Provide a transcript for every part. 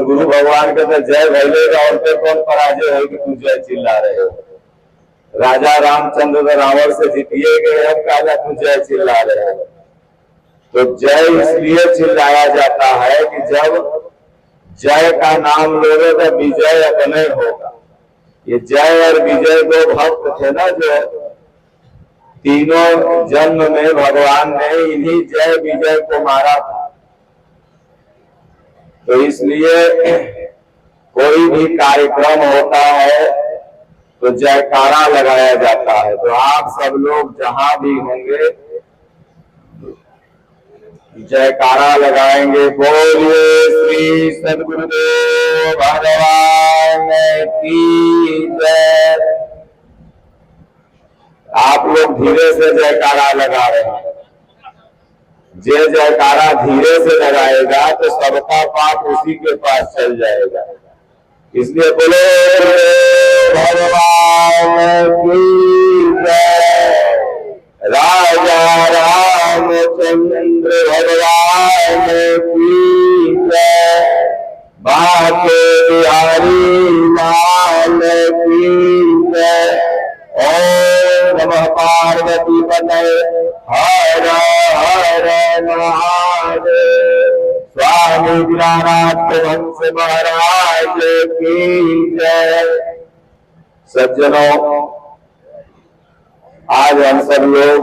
गुरु भगवान कहते जय भैलेगा और पे कौन पराजय हो कि तू जय चिल्ला रहे हो। राजा रामचंद्र रावण से जीतिए गए, अब काला तू जय चिल्ला रहे हो। तो जय इसलिए चिल्लाया जाता है कि जब जय का नाम लोगे तो विजय अपने होगा। ये जय और विजय दो भक्त थे ना, जो तीनों जन्म में भगवान ने इन्हीं जय विजय को मारा था। तो इसलिए कोई भी कार्यक्रम होता है तो जयकारा लगाया जाता है। तो आप सब लोग जहां भी होंगे जयकारा लगाएंगे, बोलिए श्री सद्गुरुदेव भगवान की जय। आप लोग धीरे से जयकारा लगा रहे हैं। जे जयकारा धीरे से लगाएगा तो सबका पाप उसी के पास चल जाएगा। इसलिए बोलो भगवान की जय, राजा रामचंद्र भगवान की जय, बाके बिहारी लाल की जय। ओम नमः पार्वती पतये हर हर महादेव। स्वामी दीनानाथ वंश महाराज की जय। सज्जनों, आज हम सब लोग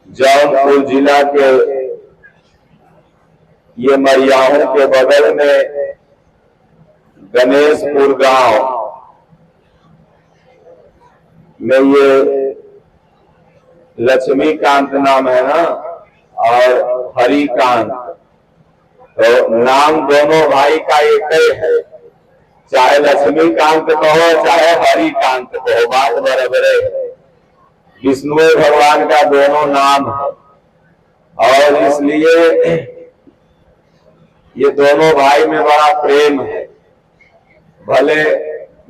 जौनपुर जिला के ये मरियाहू के बगल में गणेशपुर गांव में, ये लक्ष्मीकांत नाम है ना और हरिकांत, तो नाम दोनों भाई का एक ही है। चाहे लक्ष्मीकांत कहो चाहे हरिकांत कहो, बात बराबर है। विष्णु भगवान का दोनों नाम है और इसलिए ये दोनों भाई में बड़ा प्रेम है। भले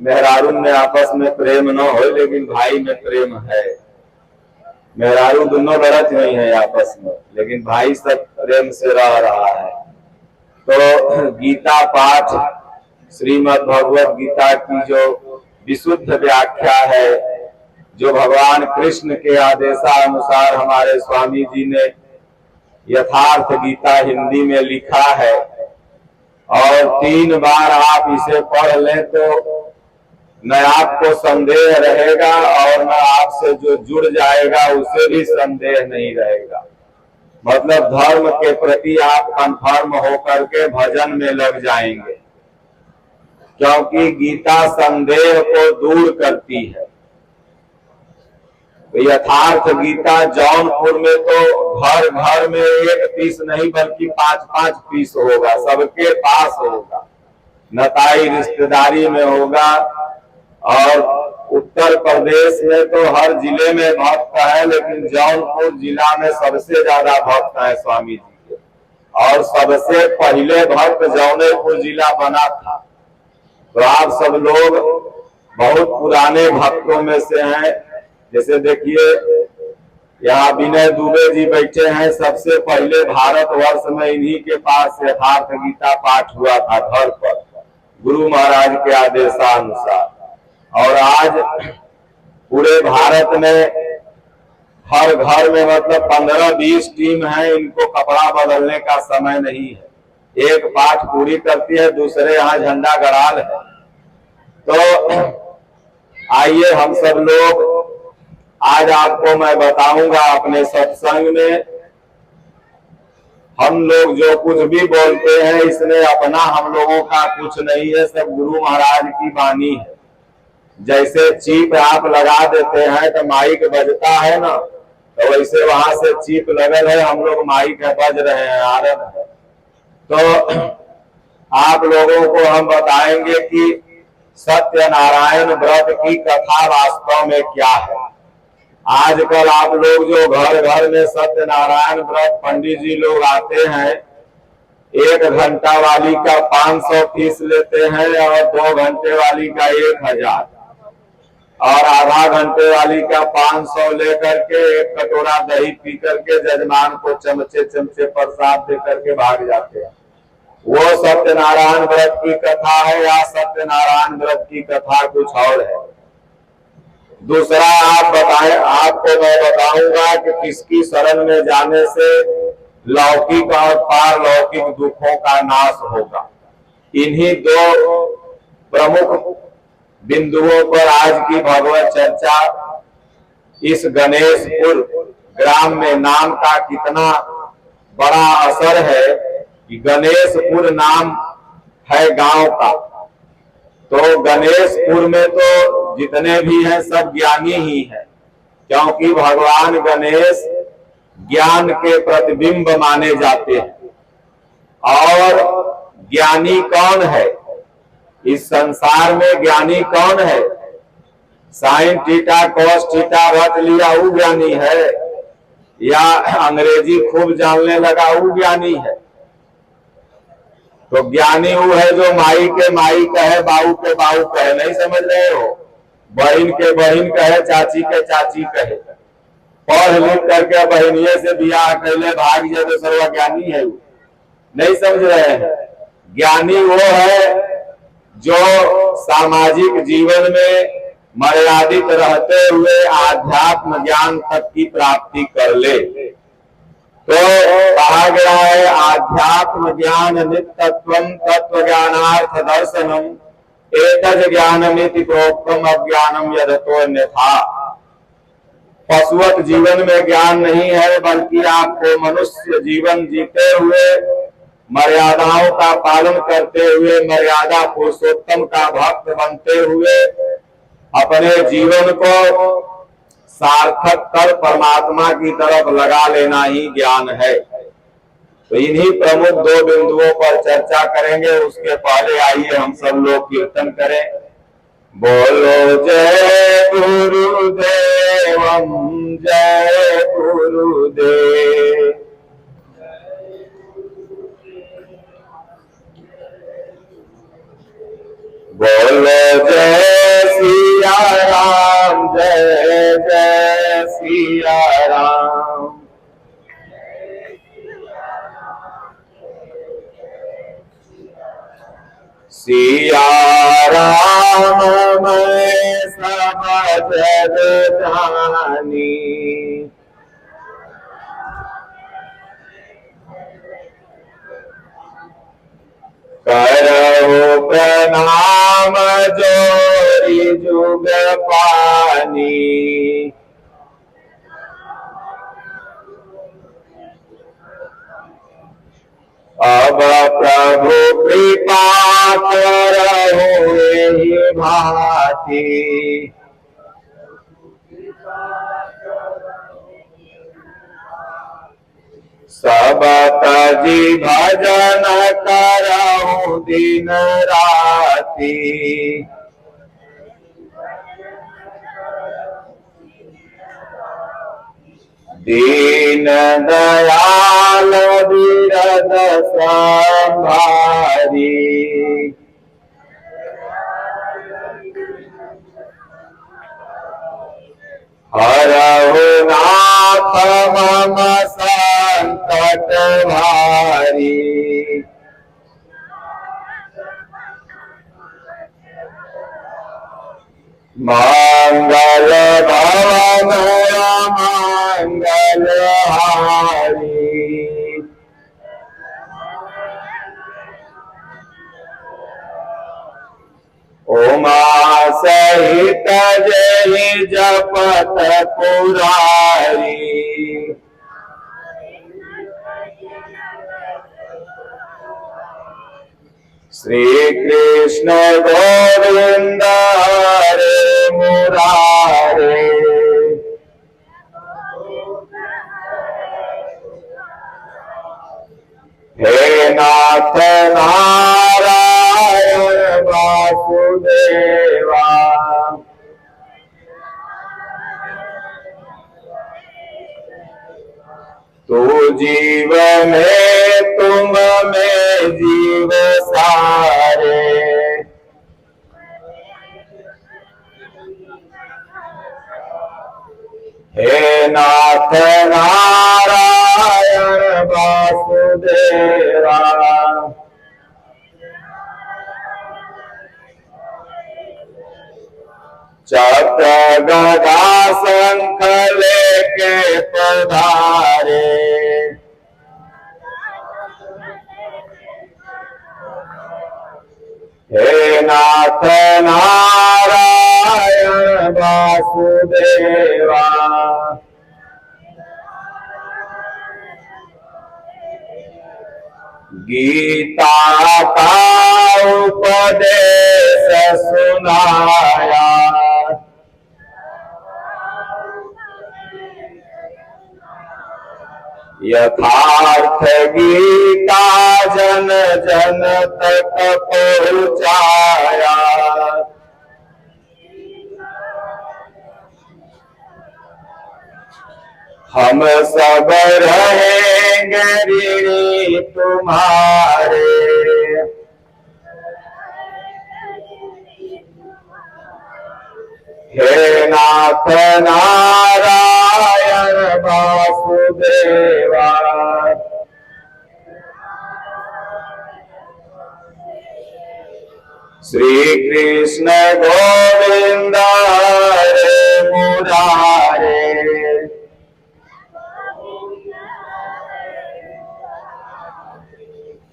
मेहरारू में आपस में प्रेम न हो, लेकिन भाई में प्रेम है। मेहरारू दोनों लड़त नहीं है आपस में, लेकिन भाई सब प्रेम से रह रहा है। तो गीता पाठ, श्रीमद् भगवत गीता की जो विशुद्ध व्याख्या है, जो भगवान कृष्ण के आदेशानुसार हमारे स्वामी जी ने यथार्थ गीता हिंदी में लिखा है, और 3 बार आप इसे पढ़ लें तो न आपको संदेह रहेगा और न आपसे जो जुड़ जाएगा उसे भी संदेह नहीं रहेगा। मतलब धर्म के प्रति आप कंफर्म होकर के भजन में लग जाएंगे, क्योंकि गीता संदेह को दूर करती है। तो यथार्थ गीता जौनपुर में तो घर घर में 1 पीस नहीं बल्कि 5-5 पीस होगा, सबके पास होगा, नताई रिश्तेदारी में होगा। और उत्तर प्रदेश में तो हर जिले में भक्त है, लेकिन जौनपुर जिला में सबसे ज्यादा भक्त है स्वामी जी के। और सबसे पहले भक्त जौनपुर जिला बना था। तो आप सब लोग बहुत पुराने भक्तों में से हैं। जैसे देखिए यहाँ विनय दुबे जी बैठे हैं, सबसे पहले भारतवर्ष में इन्हीं के पास यथार्थ गीता पाठ हुआ था घर पर, गुरु महाराज के आदेशानुसार। और आज पूरे भारत में हर घर में मतलब 15-20 टीम है, इनको कपड़ा बदलने का समय नहीं है। एक पाठ पूरी करती है, दूसरे यहाँ झंडा गड़ाल है। तो आइए हम सब लोग, आज आपको मैं बताऊंगा अपने सत्संग में हम लोग जो कुछ भी बोलते हैं इसमें अपना हम लोगों का कुछ नहीं है, सब गुरु महाराज की वाणी है। जैसे चीप आप लगा देते हैं तो माइक बजता है ना, तो वैसे वहां से चीप लगल है, हम लोग माइक बज रहे हैं, आ रहे हैं। तो आप लोगों को हम बताएंगे कि सत्यनारायण व्रत की कथा वास्तव में क्या है। आजकल आप लोग जो घर घर में सत्यनारायण व्रत पंडित जी लोग आते हैं, 1 घंटा वाली का 500 फीस लेते हैं और 2 घंटे वाली का 1000 और आधा घंटे वाली का 500 लेकर के 1 कटोरा दही पी करके जजमान को चमचे चमचे प्रसाद दे करके भाग जाते हैं। सत्यनारायण व्रत की कथा है या सत्यनारायण व्रत की कथा कुछ और है। दूसरा आप बताएं, आपको मैं बताऊंगा कि किसकी शरण में जाने से लौकिक और पारलौकिक दुखों का नाश होगा। इन्हीं दो प्रमुख बिंदुओं पर आज की भगवत चर्चा। इस गणेशपुर ग्राम में नाम का कितना बड़ा असर है कि गणेशपुर नाम है गांव का, तो गणेशपुर में तो जितने भी हैं सब ज्ञानी ही हैं, क्योंकि भगवान गणेश ज्ञान के प्रतिबिंब माने जाते हैं। और ज्ञानी कौन है इस संसार में? ज्ञानी कौन है? साइन थीटा कॉस थीटा रट लिया वो ज्ञानी है, या अंग्रेजी खूब जानने लगा वो ज्ञानी है? तो ज्ञानी वो है जो माई के माई कहे, बाऊ के बाऊ कहे। नहीं समझ रहे हो? बहन के बहन कहे, चाची के चाची कहे। पढ़ लिख करके बहनिये से बियाह कैले भाग जाए तो सर्व ज्ञानी है वो। नहीं समझ रहे हैं? ज्ञानी वो है जो सामाजिक जीवन में मर्यादित रहते हुए आध्यात्म ज्ञान तक की प्राप्ति कर ले। तो कहा गया है आध्यात्म ज्ञान नित्यत्वं तत्व ज्ञानार्थ दर्शनम एतज ज्ञानमिति प्रोक्तम अज्ञानम यदतो अन्यथा। पशुवत जीवन में ज्ञान नहीं है, बल्कि आपको मनुष्य जीवन जीते हुए मर्यादाओं का पालन करते हुए मर्यादा पुरुषोत्तम का भक्त बनते हुए अपने जीवन को सार्थक कर परमात्मा की तरफ लगा लेना ही ज्ञान है। तो इन्हीं प्रमुख दो बिंदुओं पर चर्चा करेंगे। उसके पहले आइए हम सब लोग कीर्तन करें। बोलो जय गुरुदेव, जय गुरुदेव। बोलो जय सिया राम, जय जय सिया राम। सिया राम मैं सब जग जानी, करहु प्रणाम जोरी जुग पानी। अब प्रभु कृपा करहु एहि भांति, सब तजी भजन करहु दिन राति। दीन दयाल बिरद संभारी, हरहु नाथ मम संकट भारी। मंगल भवन मंगल हारी, उमा सहित जय जपत पुरारी। श्री कृष्ण गोविंद हरे मुरारे, हे नाथ नारायण वासुदेवा। तू जीव में तुम में जीव सारे, हे नाथ नारायण वासुदेवा। चक्र गदा शंख लेके पधारे, हे नाथ नारायण वासुदेवा। गीता का उपदेश सुनाया, यथार्थ गीता जन जन तक पहुंचाया। हम सब रहेंगे ऋणी तुम्हारे, हे नाथ नारायण वासुदेवा। श्री कृष्ण गोविंद हरे मुरारे,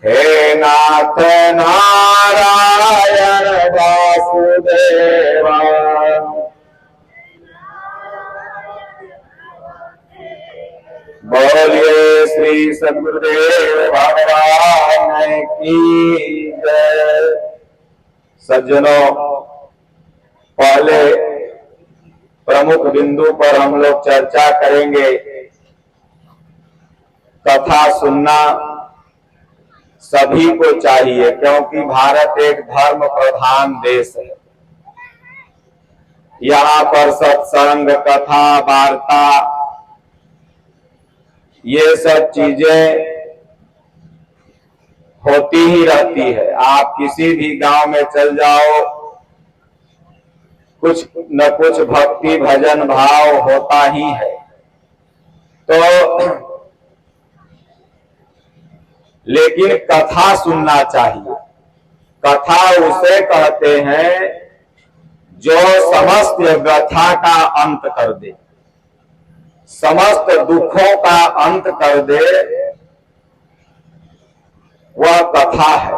हे नाथ नारायण वासुदेवा। बोलिए श्री सद्गुरुदेव भगवान की जय। सज्जनों, पहले प्रमुख बिंदु पर हम लोग चर्चा करेंगे। कथा सुनना सभी को चाहिए, क्योंकि भारत एक धर्म प्रधान देश है। यहाँ पर सत्संग, कथा, वार्ता, ये सब चीजें होती ही रहती है। आप किसी भी गांव में चल जाओ, कुछ न कुछ भक्ति भजन भाव होता ही है। तो लेकिन कथा सुनना चाहिए। कथा उसे कहते हैं जो समस्त व्यथा का अंत कर दे, समस्त दुखों का अंत कर दे, वह कथा है।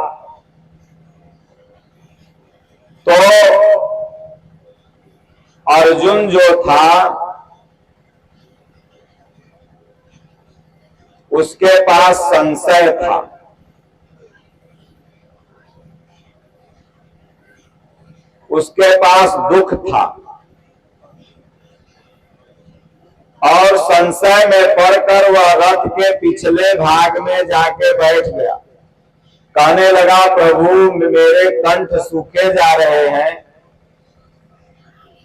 तो अर्जुन जो था, उसके पास संशय था। उसके पास दुख था और संशय में पड़कर वह रथ के पिछले भाग में जाके बैठ गया। कहने लगा, प्रभु मेरे कंठ सूखे जा रहे हैं,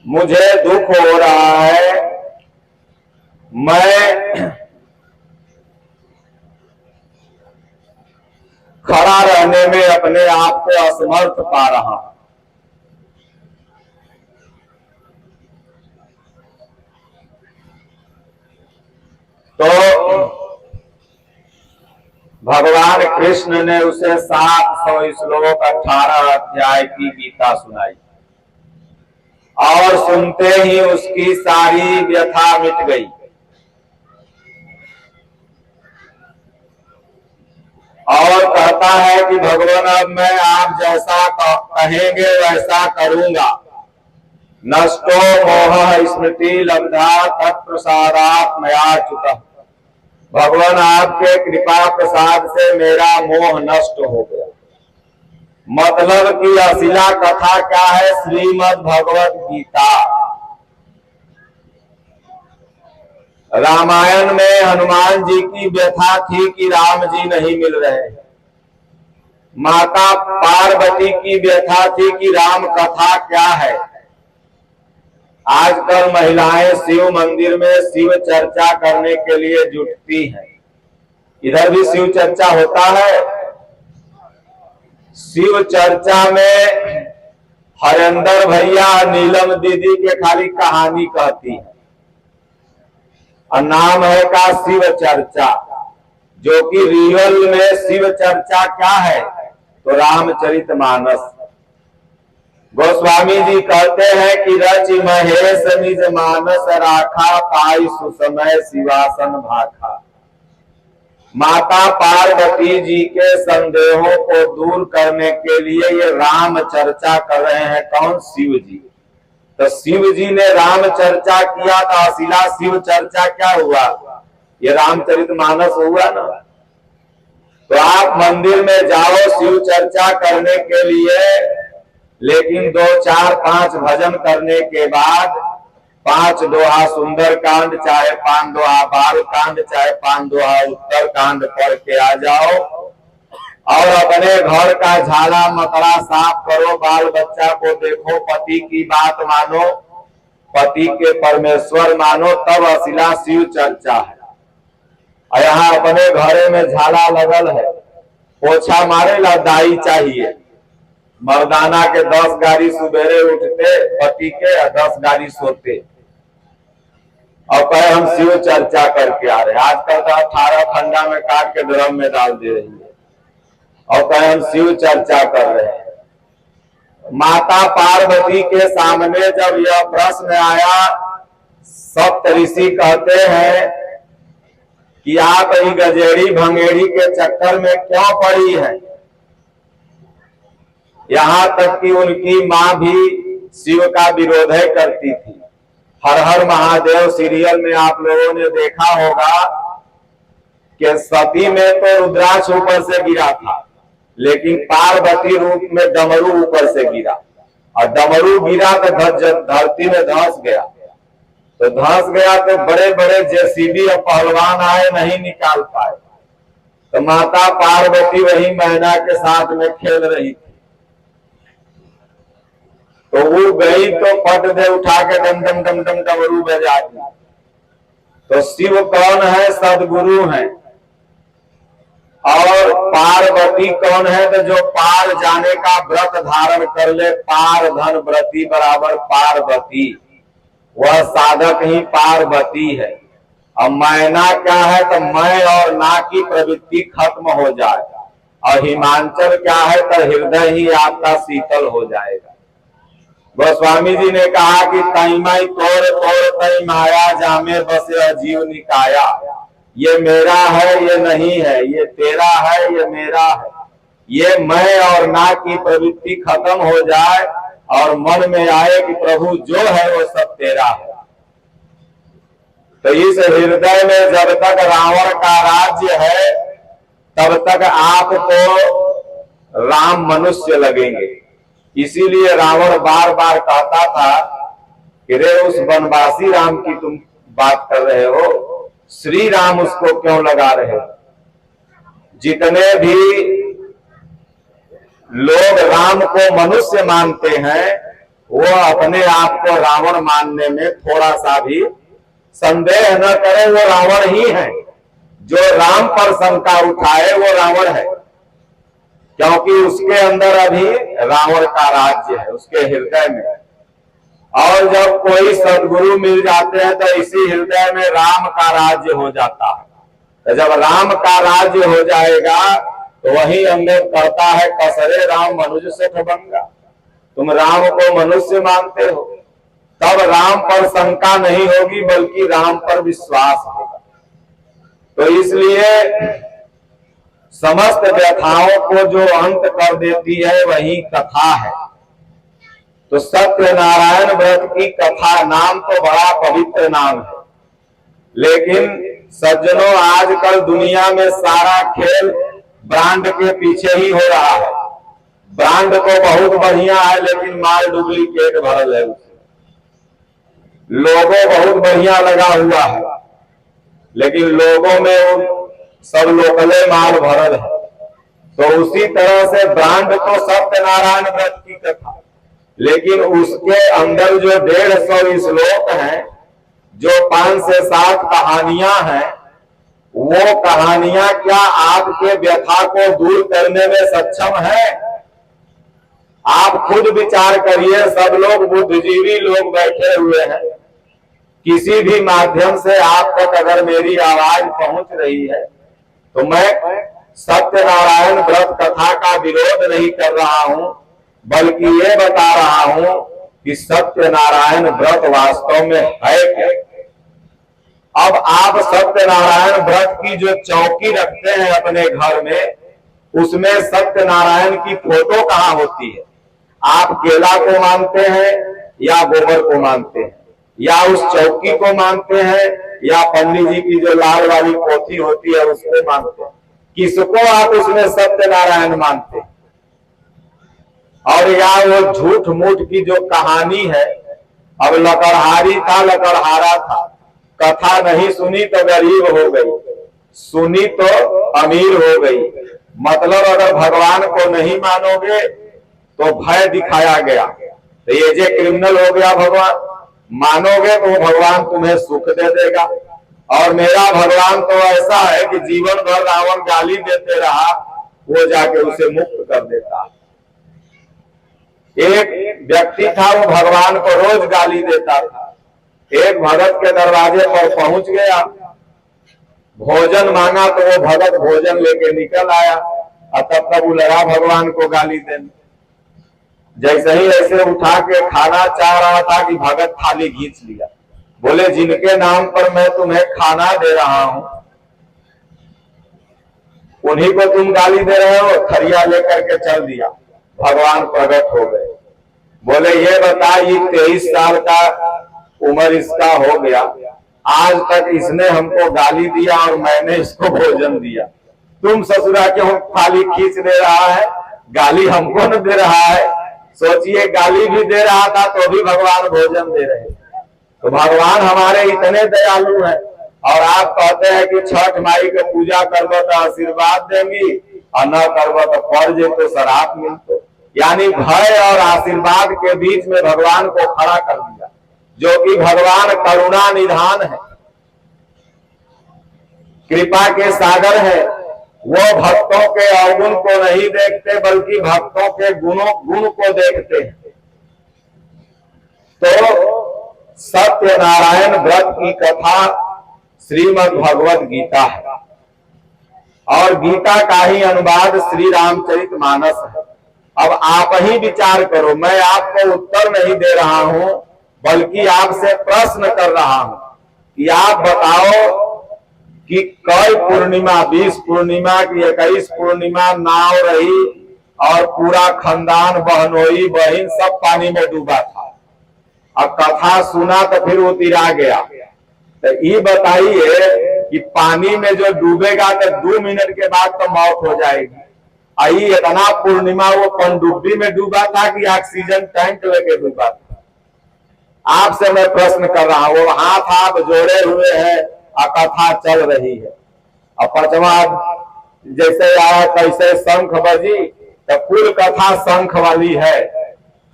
मुझे दुख हो रहा है, मैं खड़ा रहने में अपने आप को असमर्थ पा रहा हूं। तो भगवान कृष्ण ने उसे 700 श्लोक 18 अध्याय की गीता सुनाई और सुनते ही उसकी सारी व्यथा मिट गई। और कहता है कि भगवान, अब मैं आप जैसा कहेंगे वैसा करूंगा। नष्टो मोह स्मृति लब्धा तत्प्रसादात् मया च्युतः। भगवान, आपके कृपा प्रसाद से मेरा मोह नष्ट हो गया। मतलब कि अशिला कथा क्या है? श्रीमद् भगवत गीता। रामायण में हनुमान जी की व्यथा थी कि राम जी नहीं मिल रहे। माता पार्वती की व्यथा थी कि राम कथा क्या है। आजकल महिलाएं शिव मंदिर में शिव चर्चा करने के लिए जुटती हैं। इधर भी शिव चर्चा होता है। शिव चर्चा में हरेंद्र भैया, नीलम दीदी के खाली कहानी कहती है और नाम है का शिव चर्चा, जो कि रियल में शिव चर्चा क्या है? तो रामचरितमानस। गोस्वामी जी कहते हैं कि रचि महेश निज मानस राखा, पाई सुसमय शिवासन भाखा। माता पार्वती जी के संदेहों को दूर करने के लिए ये राम चर्चा कर रहे हैं। कौन? शिव जी। तो शिव जी ने राम चर्चा किया तो अशिला शिव चर्चा क्या हुआ? ये रामचरितमानस हुआ ना। तो आप मंदिर में जाओ शिव चर्चा करने के लिए, लेकिन 2, 4, 5 भजन करने के बाद 5 दोहा सुंदर कांड, चाहे 5 दोहा बाल कांड, चाहे 5 दोहा उत्तर कांड पढ़ के आ जाओ और अपने घर का झाड़ा मकड़ा साफ करो, बाल बच्चा को देखो, पति की बात मानो, पति के परमेश्वर मानो, तब अशिला शिव चर्चा है। और यहाँ अपने घरे में झाड़ा लगल है, पोछा मारे ला दाई चाहिए। मर्दाना के 10 गाड़ी सुबेरे उठते पति के, 10 गाड़ी सोते और कहे हम शिव चर्चा करके आ रहे। आजकल तो 18 खंडा में काट के ड्रम में डाल दे रही है और कहे हम शिव चर्चा कर रहे हैं। माता पार्वती के सामने जब यह प्रश्न आया, सप्तऋषि कहते हैं कि आप ही गजेड़ी भंगेड़ी के चक्कर में क्यों पड़ी है। यहां तक कि उनकी मां भी शिव का विरोध करती थी। हर हर महादेव सीरियल में आप लोगों ने देखा होगा कि सती में तो रुद्राक्ष ऊपर से गिरा था, लेकिन पार्वती रूप में डमरू ऊपर से गिरा, और डमरू गिरा तो धरती में धंस गया। तो धंस गया तो बड़े बड़े जेसीबी और पहलवान आए, नहीं निकाल पाए। तो माता पार्वती वही मैना के साथ में खेल रही थी, तो वो गई तो पट दे उठा के डम डम डम डम डमरू बजा दी। तो शिव कौन है? सदगुरु हैं। और पार्वती कौन है? तो जो पार जाने का व्रत धारण कर ले, पार धन व्रती बराबर पार्वती, वह साधक ही पार्वती है। और मैना क्या है? तो मैं और ना की प्रवृत्ति खत्म हो जाए। और हिमांचल क्या है? तो हृदय ही आपका शीतल हो जाएगा। गोस्वामी जी ने कहा कि तैमय तोड़ तोड़ तई माया जामे बसे अजीव निकाया। ये मेरा है, ये नहीं है, ये तेरा है, ये मेरा है। ये मैं और ना की प्रवृत्ति खत्म हो जाए और मन में आए कि प्रभु जो है वो सब तेरा है। तो इस हृदय में जब तक रावण का राज्य है, तब तक आपको राम मनुष्य लगेंगे। इसीलिए रावण बार बार कहता था कि रे उस वनवासी राम की तुम बात कर रहे हो, श्री राम उसको क्यों लगा रहे हो। जितने भी लोग राम को मनुष्य मानते हैं, वो अपने आप को रावण मानने में थोड़ा सा भी संदेह न करें, वो रावण ही है। जो राम पर शंका उठाए वो रावण है, क्योंकि उसके अंदर अभी रावण का राज्य है, उसके हृदय में। और जब कोई सदगुरु मिल जाते हैं तो इसी हृदय में राम का राज्य हो जाता है। तो जब राम का राज्य हो जाएगा तो वही अमृत कहता है, कसरे राम मनुष्य से ठबंगा। तुम राम को मनुष्य मानते हो, तब राम पर शंका नहीं होगी, बल्कि राम पर विश्वास होगा। तो इसलिए समस्त व्यथाओं को जो अंत कर देती है वही कथा है। तो सत्यनारायण व्रत की कथा, नाम तो बड़ा पवित्र नाम है, लेकिन सज्जनों आजकल दुनिया में सारा खेल ब्रांड के पीछे ही हो रहा है। ब्रांड तो बहुत बढ़िया है, लेकिन माल डुप्लीकेट भरल है उसमें। लोगो बहुत बढ़िया लगा हुआ है, लेकिन लोगों में सब लोकले माल भरल है। तो उसी तरह से ब्रांड तो सत्यनारायण व्रत की कथा, लेकिन उसके अंदर जो 150 श्लोक हैं, जो 5 से 7 कहानियां हैं, वो कहानियां क्या आपके व्यथा को दूर करने में सक्षम है? आप खुद विचार करिए। सब लोग बुद्धिजीवी लोग बैठे हुए हैं, किसी भी माध्यम से आप तक अगर मेरी आवाज पहुंच रही है, तो मैं सत्यनारायण व्रत कथा का विरोध नहीं कर रहा हूं, बल्कि ये बता रहा हूं कि सत्यनारायण व्रत वास्तव में है क्या। अब आप सत्यनारायण व्रत की जो चौकी रखते हैं अपने घर में, उसमें सत्यनारायण की फोटो कहां होती है? आप केला को मानते हैं या गोबर को मानते हैं, या उस चौकी को मानते हैं, या पंडित जी की जो लाल वाली पोथी होती है उसको मानते हैं? किसको आप उसमें सत्यनारायण मानते हैं? और या वो झूठ मूठ की जो कहानी है, अब लकड़हारी था लकड़हारा था, कथा नहीं सुनी तो गरीब हो गई, सुनी तो अमीर हो गई। मतलब अगर भगवान को नहीं मानोगे तो भय दिखाया गया, तो ये जे क्रिमिनल हो गया भगवान। मानोगे तो भगवान तुम्हें सुख दे देगा। और मेरा भगवान तो ऐसा है कि जीवन भर रावण गाली देते रहा, वो जाके उसे मुक्त कर देता। एक व्यक्ति था, वो भगवान को रोज गाली देता था। एक भगत के दरवाजे पर पहुंच गया, भोजन मांगा तो वो भगत भोजन लेके निकल आया, और तब तक वो लगा भगवान को गाली देने। जैसे ही ऐसे उठा के खाना चाह रहा था कि भगत थाली खींच लिया। बोले जिनके नाम पर मैं तुम्हें खाना दे रहा हूं, उन्हीं को तुम गाली दे रहे हो। थरिया लेकर के चल दिया, भगवान प्रकट हो गए। बोले ये बता, ये 23 साल का उम्र इसका हो गया, आज तक इसने हमको गाली दिया और मैंने इसको भोजन दिया, तुम ससुरा क्यों थाली खींच दे रहा है? गाली हमको न दे रहा है। सोचिए, गाली भी दे रहा था तो भी भगवान भोजन दे रहे। तो भगवान हमारे इतने दयालु हैं। और आप कहते हैं कि छठ माई के पूजा करबो तो आशीर्वाद देंगी, और न करबो तो फर्ज तो शराब मिलते। यानी भय और आशीर्वाद के बीच में भगवान को खड़ा कर दिया, जो कि भगवान करुणा निधान है, कृपा के सागर है। वो भक्तों के अवगुण को नहीं देखते, बल्कि भक्तों के गुण को देखते हैं। तो सत्यनारायण व्रत की कथा श्रीमद् भगवत गीता है, और गीता का ही अनुवाद श्री रामचरितमानस है। अब आप ही विचार करो, मैं आपको उत्तर नहीं दे रहा हूं, बल्कि आपसे प्रश्न कर रहा हूं कि आप बताओ कि कई पूर्णिमा, 20 पूर्णिमा की 21 पूर्णिमा नाव रही और पूरा खानदान बहनोई बहन सब पानी में डूबा था। अब कथा सुना तो फिर वो तिरा गया। तो ये बताइए कि पानी में जो डूबेगा तो 2 मिनट के बाद तो मौत हो जाएगी। आई इतना पूर्णिमा वो पनडुब्बी में डूबा था कि ऑक्सीजन टैंक लेके डूबा था। आपसे मैं प्रश्न कर रहा हूं, हाथ आप जोड़े हुए हैं, कथा चल रही है। और पचवा जैसे आया कैसे शंख बजी, तो पूरी कथा शंख वाली है।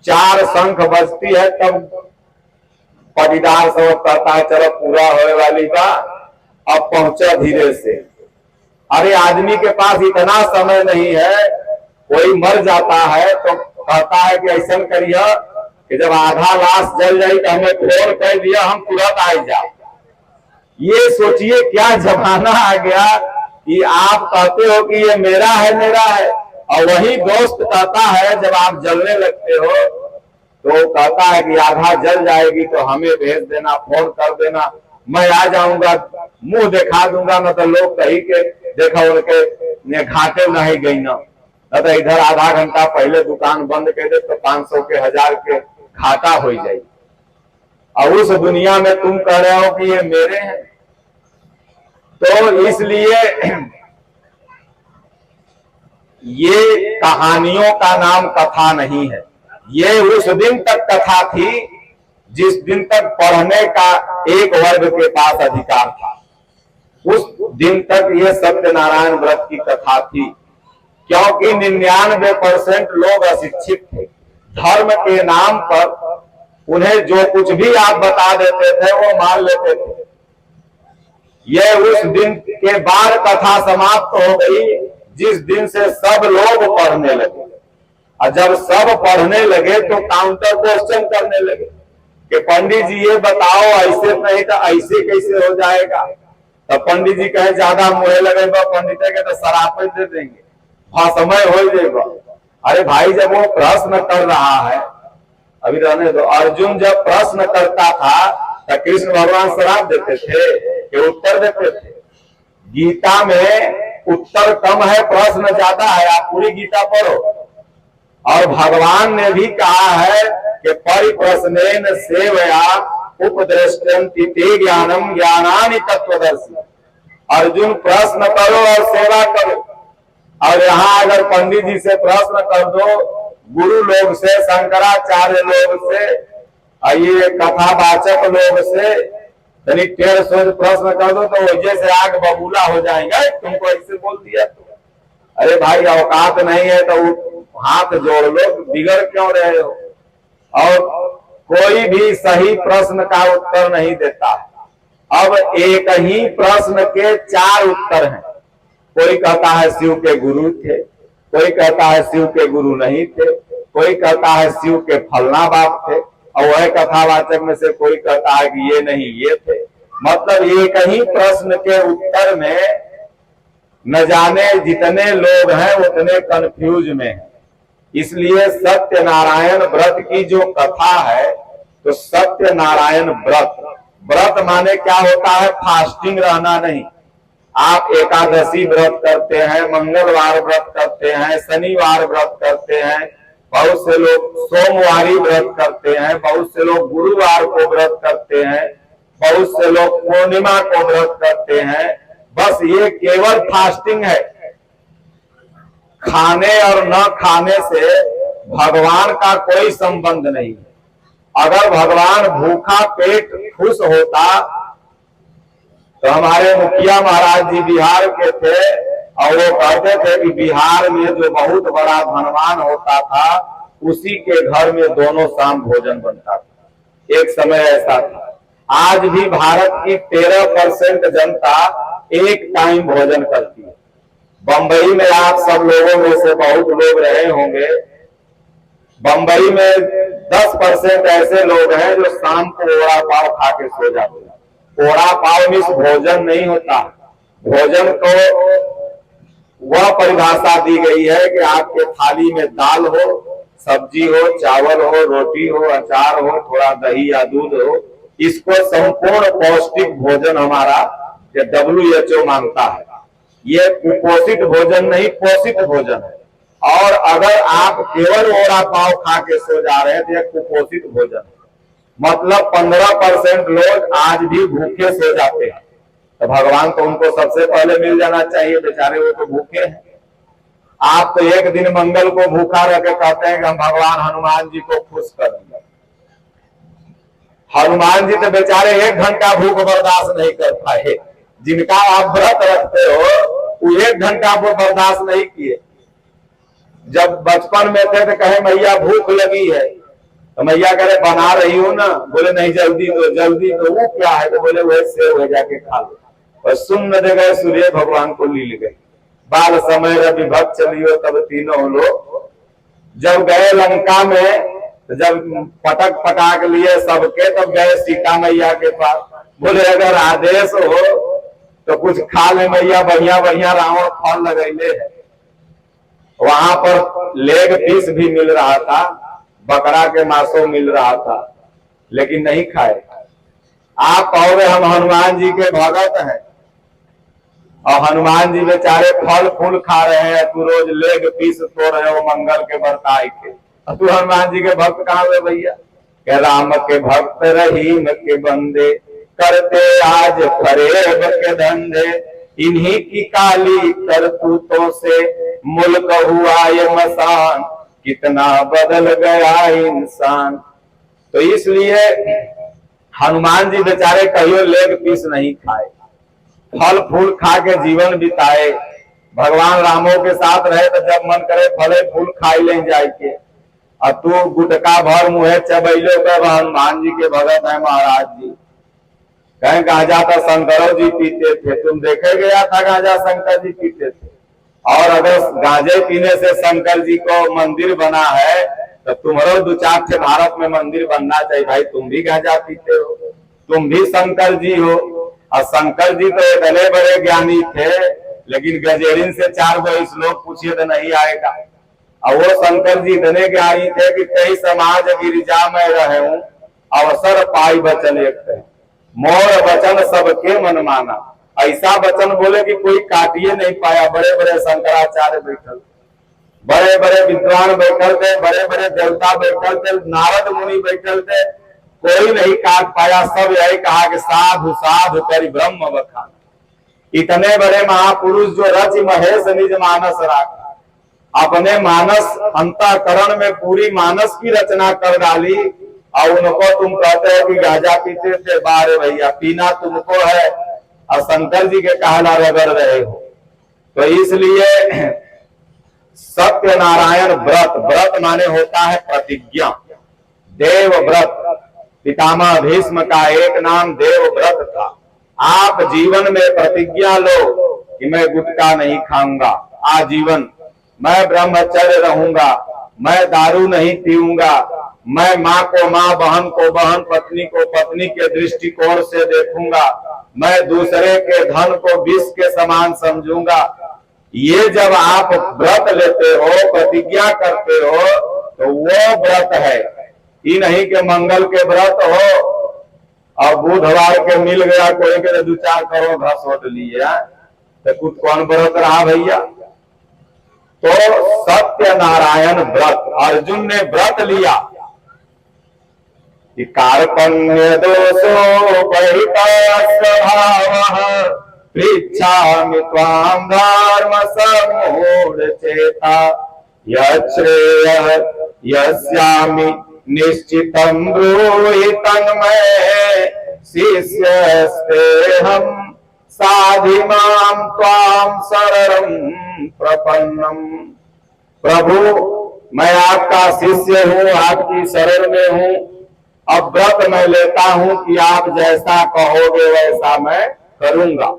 4 शंख बजती है तब पटीदार सब कहता है चलो पूरा होने वाली बा, अब पहुंचा धीरे से। अरे आदमी के पास इतना समय नहीं है, कोई मर जाता है तो कहता है कि ऐसा करिए कि जब आधा लाश जल जाए तो हमें फोन कर दिया, हम तुरंत आ जाए। ये सोचिए क्या जमाना आ गया कि आप कहते हो कि ये मेरा है, और वही दोस्त कहता है जब आप जलने लगते हो तो कहता है कि आधा जल जाएगी तो हमें भेज देना, फोन कर देना, मैं आ जाऊंगा, मुंह दिखा दूंगा। न तो लोग कही के देखा उनके घाटे नहीं गई न तो इधर आधा घंटा पहले दुकान बंद कर दे तो 500 के 1000 के घाटा हो जाए। और उस दुनिया में तुम कह रहे हो कि ये मेरे हैं। तो इसलिए ये कहानियों का नाम कथा नहीं है। ये उस दिन तक कथा थी जिस दिन तक पढ़ने का एक वर्ग के पास अधिकार था। उस दिन तक ये सत्यनारायण व्रत की कथा थी, क्योंकि 99% लोग अशिक्षित थे। धर्म के नाम पर उन्हें जो कुछ भी आप बता देते थे वो मान लेते थे। यह उस दिन के बाद कथा समाप्त हो गई जिस दिन से सब लोग पढ़ने लगे। और जब सब पढ़ने लगे तो काउंटर क्वेश्चन करने लगे कि पंडित जी ये बताओ, ऐसे नहीं तो ऐसे कैसे हो जाएगा। तो पंडित जी कहे ज्यादा मुहे लगे पंडित के तो शराब दे देंगे, हाँ समय हो जाएगा। अरे भाई जब वो प्रश्न कर रहा है, अभी रहने दो, अर्जुन जब प्रश्न करता था तो कृष्ण भगवान श्राप देते थे कि उत्तर देते थे? गीता में उत्तर कम है, प्रश्न ज्यादा है। आप पूरी गीता पढ़ो। और भगवान ने भी कहा है कि परिप्रश्नेन सेवया उपद्रष्टन्ति ते ज्ञानम ज्ञानानि तत्वदर्शी। अर्जुन प्रश्न करो और सेवा करो। और यहाँ अगर पंडित जी से प्रश्न कर दो, गुरु लोग से, शंकराचार्य लोग से, ये कथावाचक लोग से यानी टेढ़ सोच प्रश्न कर दो तो वजह से आग बबूला हो जाएगा। तुमको ऐसे बोल दिया तो अरे भाई औकात नहीं है तो हाथ जोड़ लो, बिगड़ क्यों रहे हो? और कोई भी सही प्रश्न का उत्तर नहीं देता। अब एक ही प्रश्न के 4 उत्तर हैं। कोई कहता है शिव के गुरु थे, कोई कहता है शिव के गुरु नहीं थे, कोई कहता है शिव के फलना बाप थे, और वह कथावाचक में से कोई कहता है कि ये नहीं ये थे। मतलब एक ही प्रश्न के उत्तर में न जाने जितने लोग हैं उतने कंफ्यूज में हैं। इसलिए सत्यनारायण व्रत की जो कथा है, तो सत्यनारायण व्रत, व्रत माने क्या होता है? फास्टिंग रहना नहीं। आप एकादशी व्रत करते हैं, मंगलवार व्रत करते हैं, शनिवार व्रत करते हैं, बहुत से लोग सोमवारी व्रत करते हैं, बहुत से लोग गुरुवार को व्रत करते हैं, बहुत से लोग पूर्णिमा को व्रत करते हैं। बस ये केवल फास्टिंग है। खाने और न खाने से भगवान का कोई संबंध नहीं है। अगर भगवान भूखा पेट खुश होता तो हमारे मुखिया महाराज जी बिहार के थे और वो कहते थे कि बिहार में जो बहुत बड़ा धनवान होता था उसी के घर में दोनों शाम भोजन बनता था। एक समय ऐसा था। आज भी भारत की 13% जनता एक टाइम भोजन करती है। बंबई में आप सब लोगों में से बहुत लोग रहे होंगे। बंबई में 10% ऐसे लोग हैं जो शाम को वड़ा पाव खा के सो जाते हैं। वड़ा पाव में भोजन नहीं होता। भोजन को वह परिभाषा दी गई है कि आपके थाली में दाल हो, सब्जी हो, चावल हो, रोटी हो, अचार हो, थोड़ा दही या दूध हो। इसको संपूर्ण पौष्टिक भोजन हमारा WHO मानता है। ये कुपोषित भोजन नहीं, पोषित भोजन है। और अगर आप केवल वड़ा पाव खा के सो जा रहे हैं तो यह कुपोषित भोजन है। मतलब 15% लोग आज भी भूखे सो जाते हैं। तो भगवान को उनको सबसे पहले मिल जाना चाहिए, बेचारे वो तो भूखे हैं। आप तो एक दिन मंगल को भूखा रह के कहते हैं कि हम भगवान हनुमान जी को खुश करेंगे। हनुमान जी तो बेचारे 1 घंटा भूख बर्दाश्त नहीं कर पाए। जिनका आप व्रत रखते हो वो 1 घंटा वो बर्दाश्त नहीं किए। जब बचपन में थे तो कहे मैया भूख लगी है, तो मैया कह रहे बना रही हूं ना। बोले नहीं जल्दी दो जल्दी दो। वो क्या है? तो बोले वह सेव है, जाके खा लो। और सुन्न दे गए सूर्य भगवान को लील गए। बाल समय विभक्त चलियो तब तीनों लोग। जब गए लंका में तो जब पटक पटाक लिए सबके, तब गए सीता मैया के पास। बोले अगर आदेश हो तो कुछ खा ले मैया, बढ़िया बढ़िया रावण फल लगैले है। वहां पर लेग पीस भी मिल रहा था, बकरा के मांसों मिल रहा था, लेकिन नहीं खाए। आप कहोगे हम हनुमान जी के भगत हैं और हनुमान जी बेचारे फल फूल खा रहे हैं, तू रोज लेग पीस तोड़ रहे हो मंगल के बरताई के। तू हनुमान जी के भक्त कहाँ हुए भैया? के राम के भक्त रहीम के बंदे, करते आज फरेब के धंधे, इन्हीं की काली करतूतों से मुल्क हुआ ये मसान, कितना बदल गया इंसान। तो इसलिए हनुमान जी बेचारे कहियो लेग पीस नहीं खाए, फल फूल खा के जीवन बिताए। भगवान रामों के साथ रहे तो जब मन करे फले फूल खाई ले जाके। और तू गुटका भर मुहे चबैलो कर हनुमान जी के भगत है महाराज जी। कहीं गांजा तो शंकर जी पीते थे, तुम देखे गया था गांजा शंकर जी पीते थे। और अगर गांजे पीने से शंकर जी को मंदिर बना है तो तुम्हारा 2-4 ठे भारत में मंदिर बनना चाहिए। भाई तुम भी गांजा पीते हो, तुम भी शंकर जी हो। और शंकर जी तो इतने बड़े ज्ञानी थे, लेकिन गजेरिन से 4 गो श्लोक पूछिए तो नहीं आएगा। और वो शंकर जी इतने ज्ञानी थे कि कई समाज गिरिजा में रहे हूं, अवसर पाई बचन एक थे, मोर वचन सबके मन माना। ऐसा वचन बोले कि कोई काटिए नहीं पाया। बड़े बड़े शंकराचार्य बैठल, बड़े बड़े विद्वान बैठल थे, बड़े बड़े देवता बैठल थे, नारद मुनि बैठल थे, कोई नहीं काट पाया। सब यही कहा कि साधु साधु करी ब्रह्म बखान। इतने बड़े महापुरुष जो रचि महेश निज मानस राखा, अपने मानस अंतःकरण में पूरी मानस की रचना कर डाली, और उनको तुम कहते हो कि गांजा पीते थे। बारे भैया, पीना तुमको है और शंकर जी के कहना रगड़ रहे हो। तो इसलिए सत्य नारायण व्रत, व्रत माने होता है प्रतिज्ञा। देव व्रत, पितामह भीष्म का एक नाम देव व्रत था। आप जीवन में प्रतिज्ञा लो कि मैं गुटखा नहीं खाऊंगा आजीवन, मैं ब्रह्मचर्य रहूंगा, मैं दारू नहीं पीऊंगा, मैं माँ को माँ, बहन को बहन, पत्नी को पत्नी के दृष्टिकोण से देखूंगा, मैं दूसरे के धन को विष के समान समझूंगा। ये जब आप व्रत लेते हो, प्रतिज्ञा करते हो, तो वो व्रत है। ये नहीं कि मंगल के व्रत हो और बुधवार के मिल गया कोई के 2-4 करोड़ घसोट लिए, तो कुछ कौन व्रत रहा भैया। तो सत्य नारायण व्रत, अर्जुन ने व्रत लिया कि कार्पण्य दोषो बहिता स्वभावः, पृच्छामि त्वां धर्म समूढ़ चेता, यच्छ्रेयः यस्यामि निश्चितं ब्रूहि तन्मय, शिष्यस्तेऽहं साधि मां त्वां शरणं प्रपन्नम। प्रभु, मैं आपका शिष्य हूँ, आपकी शरण में हूँ। अब व्रत मैं लेता हूँ कि आप जैसा कहोगे वैसा मैं करूंगा।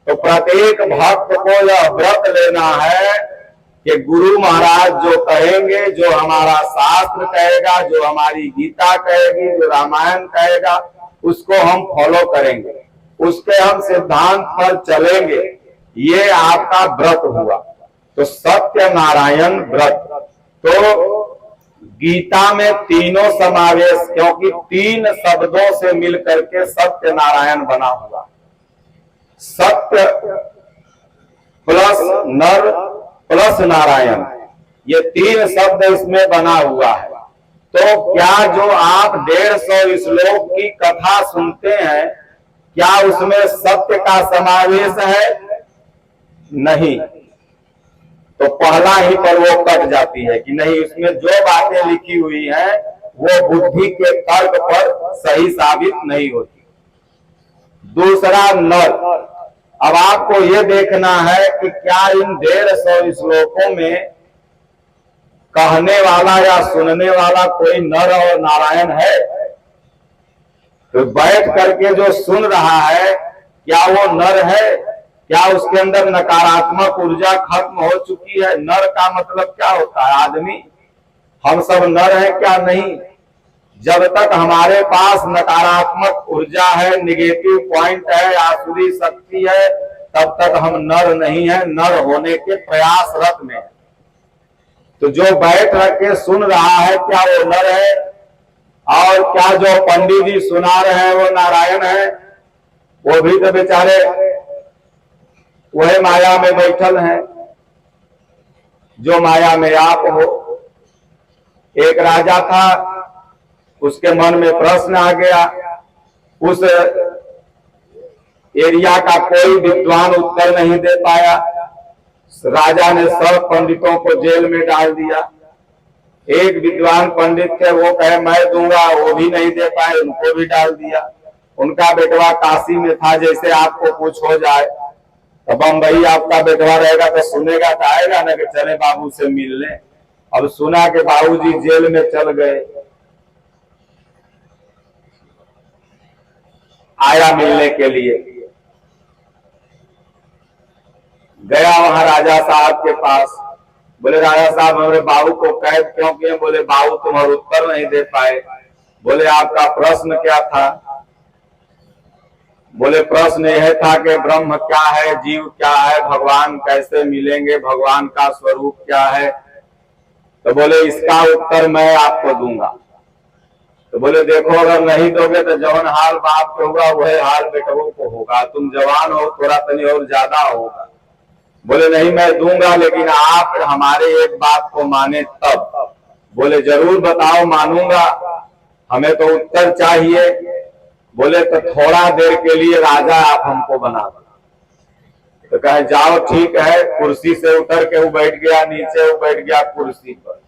तो प्रत्येक भक्त को यह व्रत लेना है कि गुरु महाराज जो कहेंगे, जो हमारा शास्त्र कहेगा, जो हमारी गीता कहेगी, जो रामायण कहेगा, उसको हम फॉलो करेंगे, उसके हम सिद्धांत पर चलेंगे। ये आपका व्रत हुआ। तो सत्य नारायण व्रत, तो गीता में तीनों समावेश, क्योंकि 3 शब्दों से मिलकर के सत्य नारायण बना हुआ। सत्य प्लस नर प्लस नारायण, ये 3 शब्द इसमें बना हुआ है। तो क्या जो आप 150 श्लोक की कथा सुनते हैं, क्या उसमें सत्य का समावेश है? नहीं। तो पहला ही पर वो कट जाती है कि नहीं, उसमें जो बातें लिखी हुई हैं वो बुद्धि के तर्क पर सही साबित नहीं होती। दूसरा नर, अब आपको ये देखना है कि क्या इन 150 श्लोकों में कहने वाला या सुनने वाला कोई नर और नारायण है। तो बैठ करके जो सुन रहा है, क्या वो नर है? क्या उसके अंदर नकारात्मक ऊर्जा खत्म हो चुकी है? नर का मतलब क्या होता है? आदमी। हम सब नर हैं क्या? नहीं। जब तक हमारे पास नकारात्मक ऊर्जा है, निगेटिव पॉइंट है, आसुरी शक्ति है, तब तक हम नर नहीं है, नर होने के प्रयासरत में है। तो जो बैठ के सुन रहा है, क्या वो नर है? और क्या जो पंडित जी सुना रहे हैं वो नारायण है? वो भी तो बेचारे वही माया में बैठल हैं, जो माया में आप हो। एक राजा था, उसके मन में प्रश्न आ गया, उस एरिया का कोई विद्वान उत्तर नहीं दे पाया। राजा ने सब पंडितों को जेल में डाल दिया। एक विद्वान पंडित थे, वो कहे मैं दूंगा, वो भी नहीं दे पाए, उनको भी डाल दिया। उनका बेटवा काशी में था, जैसे आपको कुछ हो जाए तो बम्बई आपका बेटवा रहेगा तो सुनेगा तो आएगा ना कि चले बाबू से मिल ले। अब सुना कि बाबूजी जेल में चल गए, आया मिलने के लिए, गया वहां राजा साहब के पास। बोले राजा साहब, हमारे बाबू को कैद क्यों किए? बोले बाबू तुम्हारा उत्तर नहीं दे पाए। बोले आपका प्रश्न क्या था? बोले प्रश्न यह था कि ब्रह्म क्या है, जीव क्या है, भगवान कैसे मिलेंगे, भगवान का स्वरूप क्या है। तो बोले इसका उत्तर मैं आपको दूंगा। तो बोले देखो अगर नहीं दोगे तो जवन हाल बाप को होगा वही हाल बेटों को होगा, तुम जवान हो थोड़ा तनी और ज्यादा होगा। बोले नहीं मैं दूंगा, लेकिन आप हमारे एक बात को माने तब। बोले जरूर बताओ मानूंगा, हमें तो उत्तर चाहिए। बोले तो थोड़ा देर के लिए राजा आप हमको बना दो। तो कहे जाओ ठीक है। कुर्सी से उतर के वो बैठ गया नीचे, वो बैठ गया कुर्सी पर।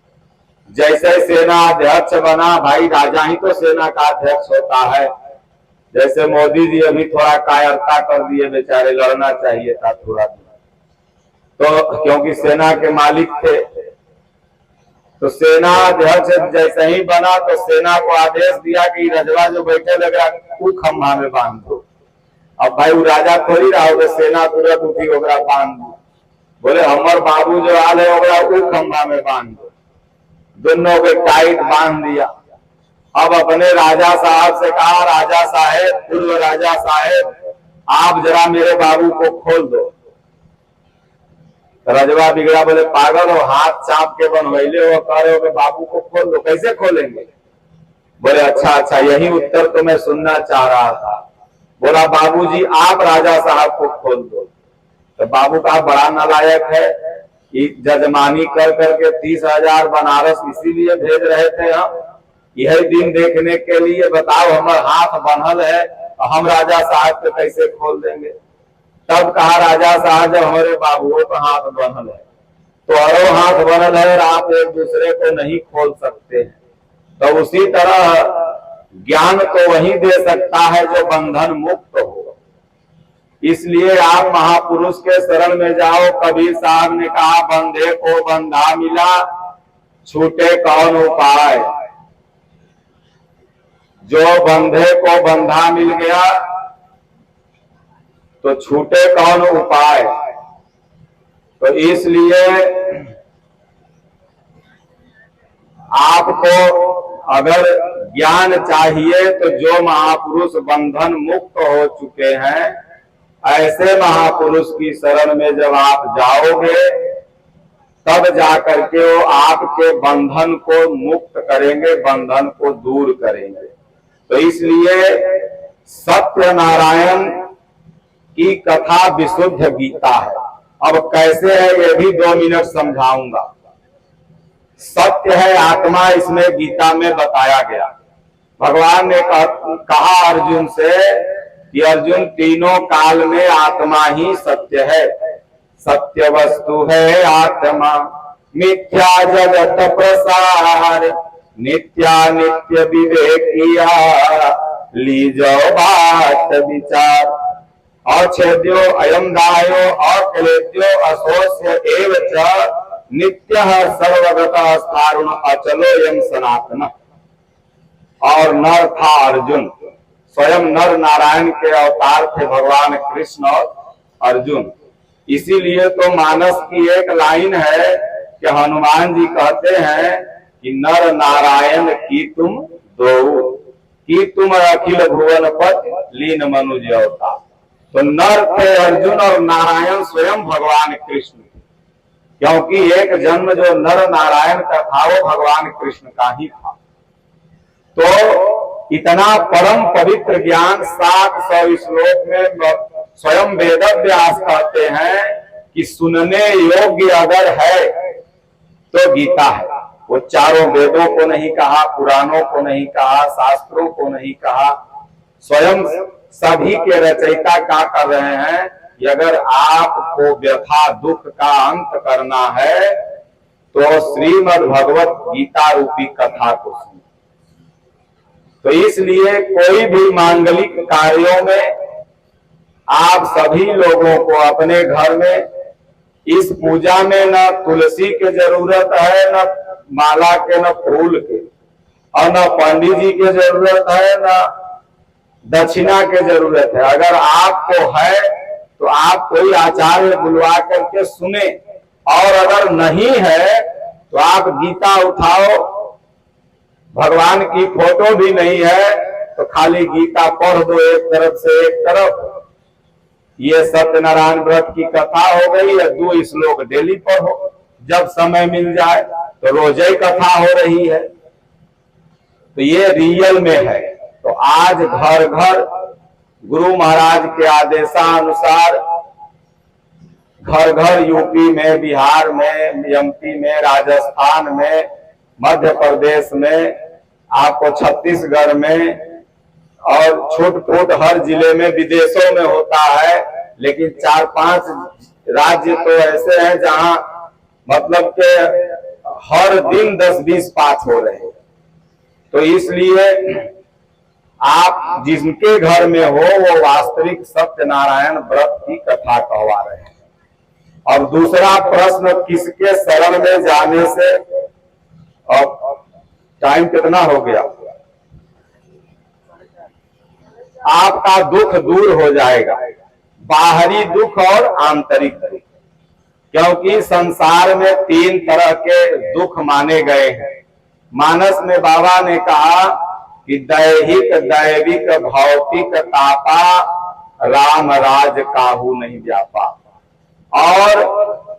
जैसे सेना अध्यक्ष बना, भाई राजा ही तो सेना का अध्यक्ष होता है। जैसे मोदी जी अभी थोड़ा कायरता कर दिए, बेचारे लड़ना चाहिए था थोड़ा, तो क्योंकि सेना के मालिक थे। तो सेना अध्यक्ष जैसे ही बना तो सेना को आदेश दिया कि रजवा जो बैठे लग रहा वो खंभा में बांध दो। अब भाई वो राजा थोड़ी रहा हो, सेना तुरंत उठी ओकरा बांध दो। बोले हमार बाबू जो आल है ओकरा वो खंभा में बांध दो। दोनों को टाइट बांध दिया। अब अपने राजा साहब से कहा, राजा साहेब, पूर्व राजा साहेब, आप जरा मेरे बाबू को खोल दो। रजवा बिगड़ा, बोले पागल हो, हाथ चाप के बनवैले हो, कह रहे हो कि बाबू को खोल दो, कैसे खोलेंगे? बोले अच्छा अच्छा, यही उत्तर तो मैं सुनना चाह रहा था। बोला बाबूजी आप राजा साहब को खोल दो। तो बाबू का बड़ा नालायक है, जजमानी कर करके 30,000 बनारस इसीलिए भेज रहे थे हम, यही दिन देखने के लिए। बताओ हमारे हाथ बंधल है, हम राजा साहब को कैसे खोल देंगे? तब कहा राजा साहब जब हमारे बाबुओं का हाथ बंधल है तो अरो हाथ बंधल है और आप एक दूसरे को नहीं खोल सकते हैं। तो उसी तरह ज्ञान तो वही दे सकता है जो बंधन मुक्त हो। इसलिए आप महापुरुष के शरण में जाओ। कबीर साहब ने कहा बंधे को बंधा मिला, छूटे कौन उपाय। जो बंधे को बंधा मिल गया तो छूटे कौन उपाय। तो इसलिए आपको अगर ज्ञान चाहिए तो जो महापुरुष बंधन मुक्त हो चुके हैं ऐसे महापुरुष की शरण में जब आप जाओगे तब जाकर के वो आपके बंधन को मुक्त करेंगे, बंधन को दूर करेंगे। तो इसलिए सत्यनारायण की कथा विशुद्ध गीता है। अब कैसे है ये भी 2 मिनट समझाऊंगा। सत्य है आत्मा, इसमें गीता में बताया गया। भगवान ने कहा अर्जुन से कि अर्जुन तीनों काल में आत्मा ही सत्य है। सत्य वस्तु है आत्मा, मिथ्या जगत प्रसार, नित्या नित्य विवेकिया, लीजो बात विचार। अछेद्यो अयम दायो अक्लेद्यो अशोष्य एव च नित्यः सर्वगतः स्थारुण अचलो यम सनातन। और नर था अर्जुन, स्वयं नर नारायण के अवतार थे भगवान कृष्ण और अर्जुन। इसीलिए तो मानस की एक लाइन है कि हनुमान जी कहते हैं कि नर नारायण की तुम दो, की तुम अखिल भुवन पद लीन मनुज अवतार। तो नर थे अर्जुन और नारायण स्वयं भगवान कृष्ण, क्योंकि एक जन्म जो नर नारायण का था वो भगवान कृष्ण का ही था। तो इतना परम पवित्र ज्ञान 700 श्लोक में स्वयं वेद व्यास कहते हैं कि सुनने योग्य अगर है तो गीता है। वो चारों वेदों को नहीं कहा, पुराणों को नहीं कहा, शास्त्रों को नहीं कहा, स्वयं सभी के रचयिता क्या कर रहे हैं कि अगर आपको व्यथा दुख का अंत करना है तो श्रीमद् भगवत गीता रूपी कथा को सुनो। तो इसलिए कोई भी मांगलिक कार्यों में आप सभी लोगों को अपने घर में इस पूजा में न तुलसी की जरूरत है, न माला के, न फूल के, और न पंडित जी की जरूरत है, न दक्षिणा की जरूरत है। अगर आपको है तो आप कोई आचार्य बुलवा करके सुने, और अगर नहीं है तो आप गीता उठाओ। भगवान की फोटो भी नहीं है तो खाली गीता पढ़ दो एक तरफ से एक तरफ। ये सत्यनारायण व्रत की कथा हो गई है, 2 श्लोक डेली पढ़ो जब समय मिल जाए। तो रोजे कथा हो रही है, तो ये रियल में है। तो आज घर घर गुरु महाराज के आदेशानुसार घर घर यूपी में, बिहार में, एमपी में, राजस्थान में, मध्य प्रदेश में, आपको छत्तीसगढ़ में और छोट-छोट हर जिले में, विदेशों में होता है। लेकिन 4-5 राज्य तो ऐसे हैं जहां मतलब के हर दिन 10-20 पाठ हो रहे हैं। तो इसलिए आप जिनके घर में हो वो वास्तविक सत्यनारायण व्रत की कथा कहवा रहे हैं। और दूसरा प्रश्न, किसके शरण में जाने से, और टाइम कितना हो गया, आपका दुख दूर हो जाएगा, बाहरी दुख और आंतरिक दुख। क्योंकि संसार में 3 तरह के दुख माने गए हैं। मानस में बाबा ने कहा कि दैहिक, दैविक, भौतिक तापा, राम राज काहू नहीं व्यापा। और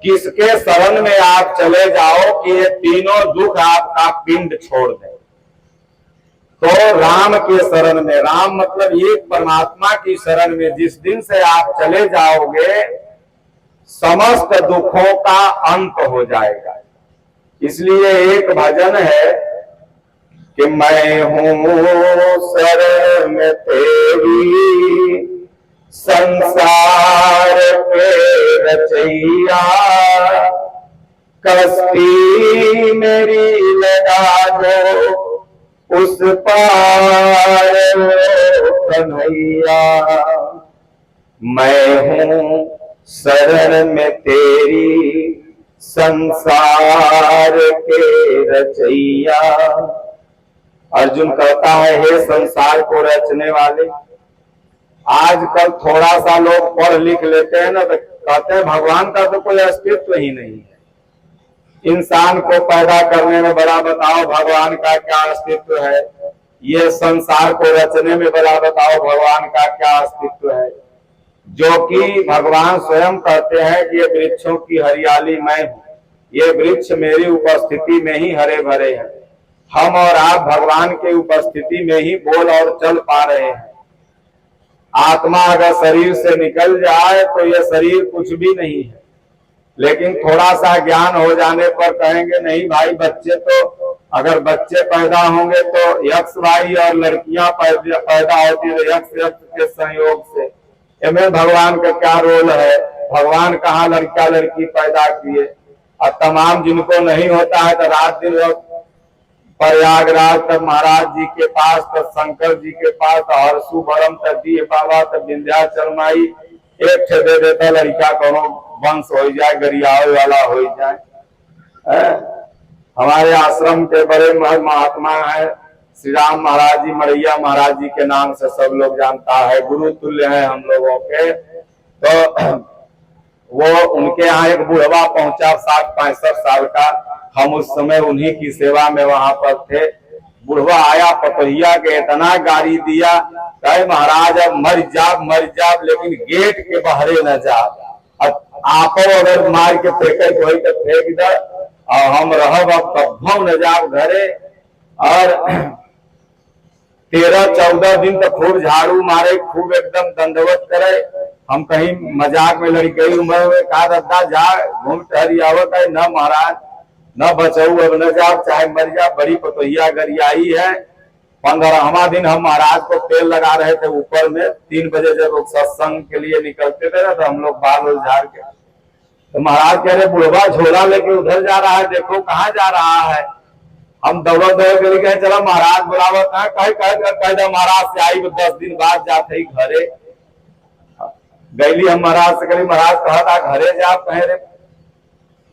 किसके शरण में आप चले जाओ कि ये तीनों दुख आपका पिंड छोड़ दे, तो राम के शरण में, राम मतलब एक परमात्मा की शरण में जिस दिन से आप चले जाओगे, समस्त दुखों का अंत हो जाएगा। इसलिए एक भजन है कि मैं हूं शरण में तेरी, संसार के रचैया, कश्ती मेरी लगा दो उस पार कन्हैया। मैं हूं शरण में तेरी, संसार के रचैया। अर्जुन कहता है, हे संसार को रचने वाले। आजकल थोड़ा सा लोग पढ़ लिख लेते हैं ना, तो कहते हैं भगवान का तो कोई अस्तित्व ही नहीं है। इंसान को पैदा करने में बड़ा बताओ भगवान का क्या अस्तित्व है, ये संसार को रचने में बड़ा बताओ भगवान का क्या अस्तित्व है। जो कि भगवान स्वयं कहते हैं कि ये वृक्षों की हरियाली मैं हूं, ये वृक्ष मेरी उपस्थिति में ही हरे भरे हैं। हम और आप भगवान के उपस्थिति में ही बोल और चल पा रहे हैं। आत्मा अगर शरीर से निकल जाए तो ये शरीर कुछ भी नहीं है। लेकिन थोड़ा सा ज्ञान हो जाने पर कहेंगे नहीं भाई, बच्चे तो, अगर बच्चे पैदा होंगे तो यक्ष भाई, और लड़कियां पैदा होती है यक्ष के संयोग से। इनमें भगवान का क्या रोल है? भगवान कहाँ लड़का लड़की पैदा किए। और तमाम जिनको नहीं होता है तो रात दिन प्रयागराज तक महाराज जी के पास, तब शंकर जी के पास, हरसू भरम तक दिए बाबा, तब विंध्याचल माई, एक दे देता लड़का कहो वंश हो जाए, गरियावे वाला हो जाए। हमारे आश्रम के बड़े महात्मा है श्री राम महाराज जी, मरैया महाराज जी के नाम से सब लोग जानता है, गुरु तुल्य है हम लोगों के। तो वो उनके यहाँ एक बुढ़वा पहुंचा 60-65 साल का, हम उस समय उन्हीं की सेवा में वहां पर थे। बुढ़वा आया, पतोहिया के इतना गाड़ी दिया, कहे महाराज अब मर जा, लेकिन गेट के बाहरे न जा। आप अगर मार के फेंके तो फेंक दे, और हम रहब अब कभो न जाब घरे। और 13-14 दिन तक खूब झाड़ू मारे, खूब एकदम दंडवत करे। हम कहीं मजाक में लड़की उम्र में कहा दादा जा घूम टहरी आवत है, न महाराज न बचाऊ, अब न जाओ चाहे मर जा। बड़ी पतोहिया गरियाई है। 15वां दिन हम महाराज को तेल लगा रहे थे ऊपर में। 3 बजे जब लोग सत्संग के लिए निकलते थे ना, तो हम लोग बाल झाड़ के, तो महाराज कह रहे बुढ़वा झोला लेके उधर जा रहा है, देखो कहाँ जा रहा है। हम दौड़ के कहे चला महाराज बुलावत है, कह महाराज से आई 10 दिन बाद जाते ही घरे गैली। हम महाराज से कही महाराज कहा था घरे जा, कहे रे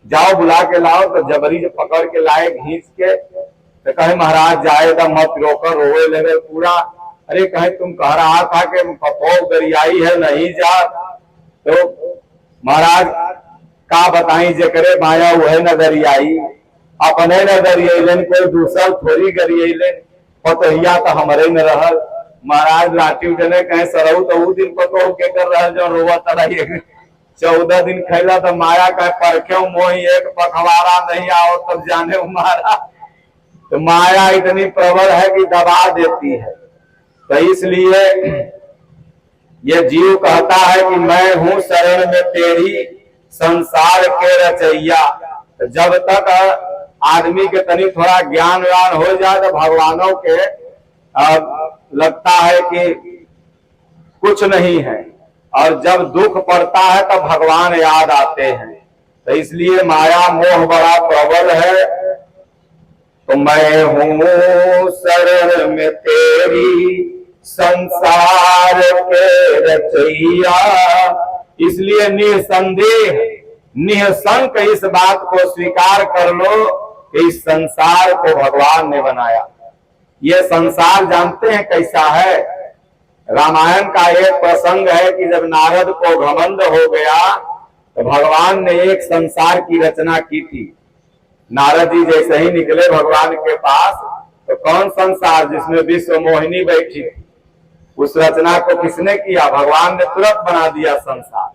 जाओ बुला के लाओ। तो जबरी जो पकड़ के लाए घींच के, तो कहे महाराज जाएगा मत, रोकर रोए लगे पूरा। अरे कहे तुम कह रहा था कि पपो गरियाई है नहीं जा। तो महाराज का बताई जे करे माया वह न गरियाई, अपने न गरियलन, कोई दूसरा थोड़ी गरियलन। पतोहिया तो हमारे न रहल। महाराज लाठी उठने कहे सरऊ तो वो दिन पतो के कर रहा जो रोवा तड़ा 14 दिन खैला तो माया का परख्यों मोही एक पखवाड़ा नहीं आओ तब जाने हमारा। तो माया इतनी प्रबल है कि दबा देती है। तो इसलिए ये जीव कहता है कि मैं हूं शरण में तेरी संसार के रचैया। तो जब तक आदमी के तनी थोड़ा ज्ञान व्यान हो जाए तो भगवानों के लगता है कि कुछ नहीं है, और जब दुख पड़ता है तो भगवान याद आते हैं। तो इसलिए माया मोह बड़ा प्रबल है। तो मैं हूं शरण में तेरी संसार के रचैया। इसलिए निसंदेह निःशंक इस बात को स्वीकार कर लो कि इस संसार को भगवान ने बनाया। ये संसार जानते हैं कैसा है? रामायण का एक प्रसंग है कि जब नारद को घमंड हो गया तो भगवान ने एक संसार की रचना की थी। नारद जी जैसे ही निकले भगवान के पास तो कौन संसार जिसमें विश्व मोहिनी बैठी थी, उस रचना को किसने किया? भगवान ने तुरंत बना दिया संसार।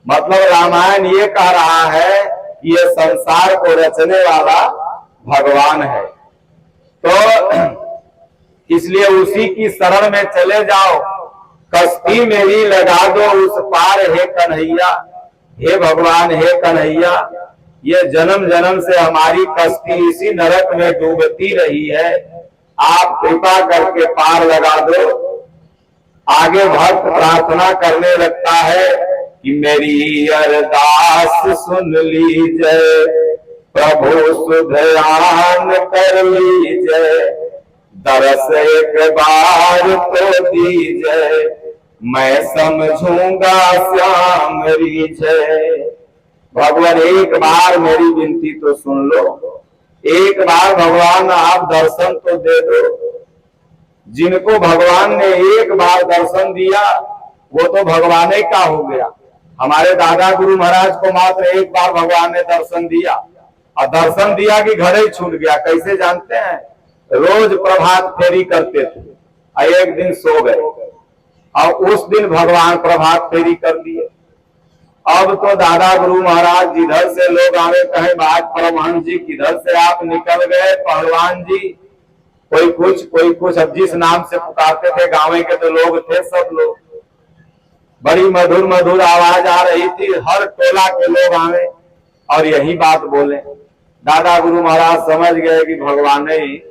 मतलब रामायण ये कह रहा है कि ये संसार को रचने वाला भगवान है। तो इसलिए उसी की शरण में चले जाओ, कश्ती मेरी लगा दो उस पार हे कन्हैया। हे भगवान, हे कन्हैया, ये जन्म जन्म से हमारी कश्ती इसी नरक में डूबती रही है, आप कृपा करके पार लगा दो। आगे भक्त प्रार्थना करने लगता है कि मेरी अरदास सुन लीजिए, प्रभु सुधरान कर लीजिए, दरस एक बार तो दीजिए, मैं समझूंगा श्याम रीझे। भगवान एक बार मेरी विनती तो सुन लो, एक बार भगवान आप दर्शन तो दे दो। जिनको भगवान ने एक बार दर्शन दिया वो तो भगवान ही का हो गया। हमारे दादा गुरु महाराज को मात्र एक बार भगवान ने दर्शन दिया, और दर्शन दिया कि घर ही छूट गया। कैसे जानते हैं? रोज प्रभात फेरी करते थे और एक दिन सो गए, और उस दिन भगवान प्रभात फेरी कर दिए। अब तो दादा गुरु महाराज जिधर से लोग आवे कहे बात परमहंस जी किधर से आप निकल गए पहलवान जी, कोई कुछ। अब जिस नाम से पुकारते थे गाँव के तो लोग थे, सब लोग बड़ी मधुर मधुर आवाज आ रही थी, हर टोला के लोग आवे और यही बात बोले। दादा गुरु महाराज समझ गए कि भगवान ही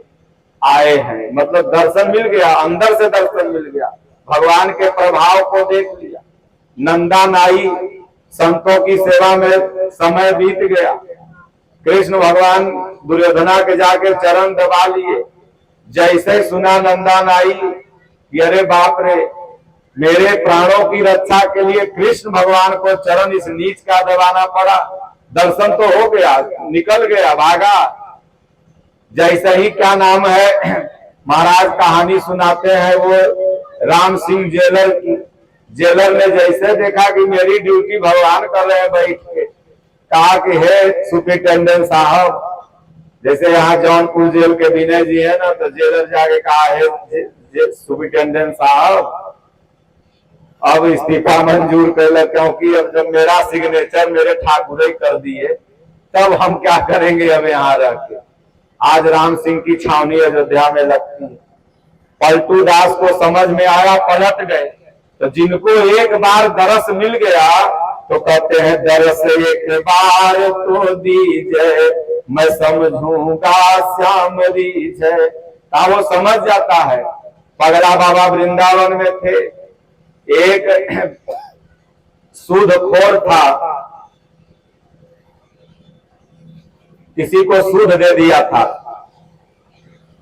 आए हैं, मतलब दर्शन मिल गया, अंदर से दर्शन मिल गया, भगवान के प्रभाव को देख लिया। नंदा नाई संतों की सेवा में समय बीत गया। कृष्ण भगवान दुर्योधना के जाके चरण दबा लिए। जैसे सुना नंदा नाई कि अरे बाप रे, मेरे प्राणों की रक्षा के लिए कृष्ण भगवान को चरण इस नीच का दबाना पड़ा। दर्शन तो हो गया, निकल गया, भागा। जैसे ही क्या नाम है महाराज कहानी सुनाते हैं वो राम सिंह जेलर की। जेलर ने जैसे देखा कि मेरी ड्यूटी भगवान कर रहे हैं बैठ के, कहा कि हे सुपरिटेंडेंट साहब, जैसे यहाँ जौनपुर जेल के विनय जी है ना, तो जेलर जाके कहा है सुपरिटेंडेंट साहब अब इस्तीफा मंजूर कर लो, क्योंकि अब जब मेरा सिग्नेचर मेरे ठाकुर ही कर दिए तब हम क्या करेंगे अब यहाँ रह के। आज राम सिंह की छावनी अयोध्या में लगती है। पलटू दास को समझ में आया, पलट गए। तो जिनको एक बार दरस मिल गया तो कहते हैं दरस एक बार तो दीजिए, मैं समझूंगा श्याम रीझे। वो समझ जाता है। पगला बाबा वृंदावन में थे, एक सूदखोर था, किसी को सूद दे दिया था,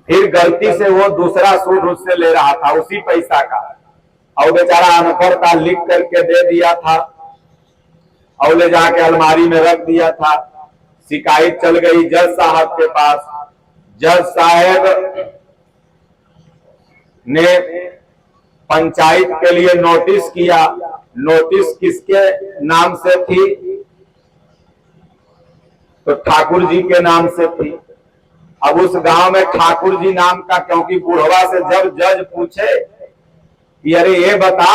फिर गलती से वो दूसरा सूद उससे ले रहा था उसी पैसा का, और बेचारा अनपढ़ था, लिख करके दे दिया था और ले जाके अलमारी में रख दिया था। शिकायत चल गई जज साहब के पास। जज साहब ने पंचायत के लिए नोटिस किया। नोटिस किसके नाम से थी? तो ठाकुर जी के नाम से थी। अब उस गांव में ठाकुर जी नाम का, क्योंकि बुढ़वा से जब जज पूछे कि अरे ये बता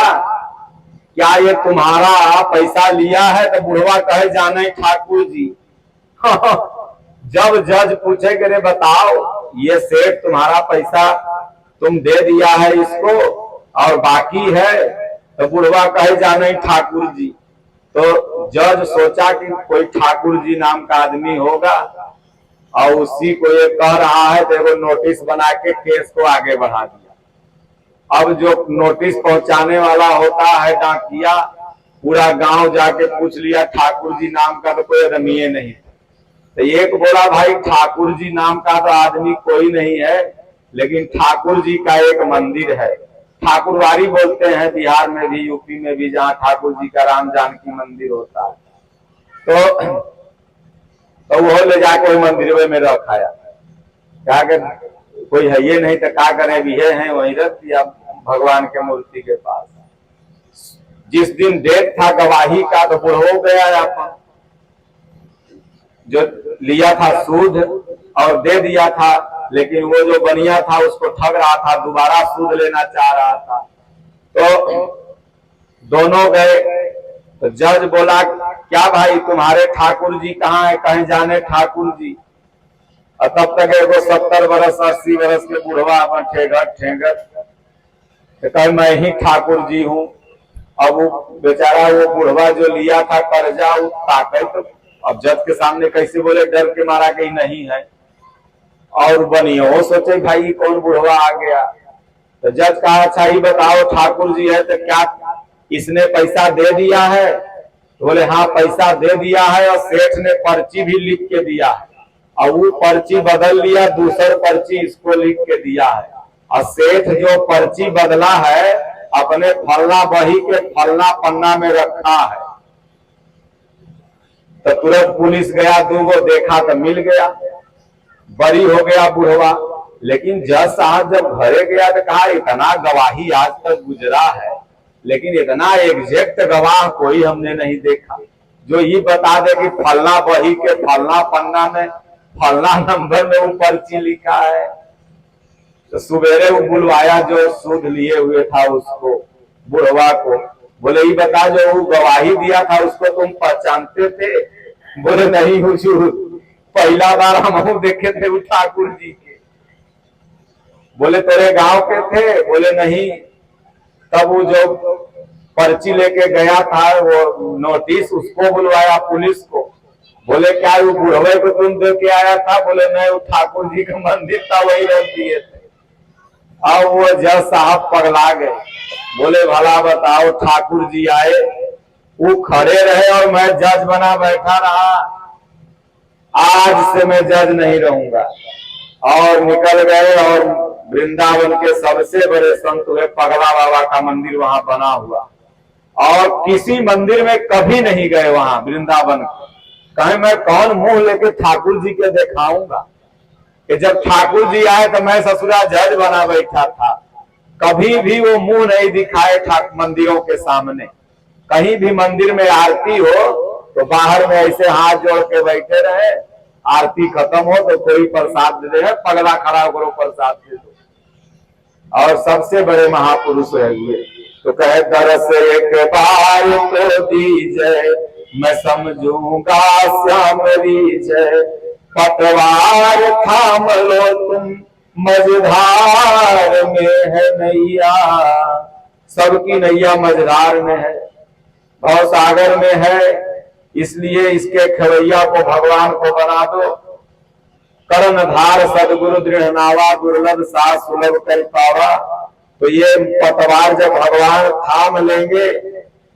क्या ये तुम्हारा पैसा लिया है? तो बुढ़वा कहे जाने ठाकुर जी। जब जज पूछे कि रे बताओ, ये सेठ तुम्हारा पैसा तुम दे दिया है इसको और बाकी है? तो बुढ़वा कहे जाने ठाकुर जी। तो जज सोचा कि कोई ठाकुर जी नाम का आदमी होगा और उसी को ये कह रहा है, तो वो नोटिस बना के केस को आगे बढ़ा दिया। अब जो नोटिस पहुंचाने वाला होता है डाकिया, पूरा गांव जाके पूछ लिया ठाकुर जी नाम का तो कोई रमिए नहीं। तो एक बोला भाई ठाकुर जी नाम का तो आदमी कोई नहीं है, लेकिन ठाकुर जी का एक मंदिर है, ठाकुरवाड़ी बोलते हैं बिहार में भी यूपी में भी, जहाँ ठाकुर जी का राम जानकी मंदिर होता है। तो वो ले जाके मंदिर में रखाया। क्या कर कोई है ये नहीं तो क्या करें, भी है वहीं रख दिया भगवान के मूर्ति के पास। जिस दिन डेट था गवाही का तो बुढ़ हो गया अपन, जो लिया था सूद और दे दिया था, लेकिन वो जो बनिया था उसको ठग रहा था, दोबारा सूद लेना चाह रहा था। तो दोनों गए। तो जज बोला क्या भाई तुम्हारे ठाकुर जी कहाँ है? कहीं जाने ठाकुर जी। और तब तक एगो 70 बरस 80 बरस के बुढ़वा अपन ठेंगत ठेंगत तो कहे मैं ही ठाकुर जी हूँ। अब वो बेचारा वो बुढ़वा जो लिया था कर्जा वो ताकत, तो अब जज के सामने कैसे बोले, डर के मारा कि नहीं है। और बनियो वो सोचे भाई कौन बुढ़वा आ गया। तो जज कहा अच्छा ही बताओ ठाकुर जी है तो क्या इसने पैसा दे दिया है? तो बोले हाँ पैसा दे दिया है और सेठ ने पर्ची भी लिख के दिया है, और वो पर्ची बदल लिया, दूसर पर्ची इसको लिख के दिया है। और सेठ जो पर्ची बदला है अपने फलना बही के फलना पन्ना में रखा है। तो तुरंत पुलिस गया, दूगो देखा तो मिल गया, बरी हो गया बुढ़वा। लेकिन जज साहब जब घरे गया तो कहा इतना गवाही आज तक गुजरा है, लेकिन इतना एग्जैक्ट गवाह कोई हमने नहीं देखा जो ये बता दे कि फलना बही के फलना पन्ना में फलना नंबर में वो पर्ची लिखा है। तो सवेरे वो बुलवाया जो सूद लिए हुए था उसको, बुढ़वा को, बोले ये बता जो वो गवाही दिया था उसको तुम पहचानते थे? बोले नहीं हुजूर, पहला बार हम देखे थे वो ठाकुर जी के। बोले तेरे गांव के थे? बोले नहीं। तब वो जो पर्ची लेके गया था वो नोटिस, उसको बुलवाया पुलिस को। बोले क्या वो बुढ़वे को तुम दे के आया था? बोले नहीं, वो ठाकुर जी का मंदिर था वही रख दिए थे। अब वो जज साहब पगला गए, बोले भला बताओ ठाकुर जी आए, वो खड़े रहे और मैं जज बना बैठा रहा, आज से मैं जज नहीं रहूंगा। और निकल गए और वृंदावन के सबसे बड़े संत हुए पगला बाबा का मंदिर वहां बना हुआ, और किसी मंदिर में कभी नहीं गए वहां वृंदावन। कहे मैं कौन मुंह लेके ठाकुर जी के दिखाऊंगा कि जब ठाकुर जी आए तो मैं ससुरा जज बना बैठा था। कभी भी वो मुंह नहीं दिखाए मंदिरों के सामने। कहीं भी मंदिर में आरती हो तो बाहर में ऐसे हाथ जोड़ के बैठे रहे, आरती खत्म हो तो कोई प्रसाद दे दे, पगला खड़ा करो प्रसाद दे दो। और सबसे बड़े महापुरुष है ये, तो कहे दरस एक बार तो दीजिए, मैं समझूंगा श्याम रीजय, पतवार थाम लो तुम मझधार में है नैया। सबकी नैया मझधार में है, भव सागर में है, इसलिए इसके खवैया को भगवान को बना दो। कर्णधार सदगुरु दृढ़ नावा, दुर्लभ सा सुलभ कर पावा। तो ये पतवार जब भगवान थाम लेंगे,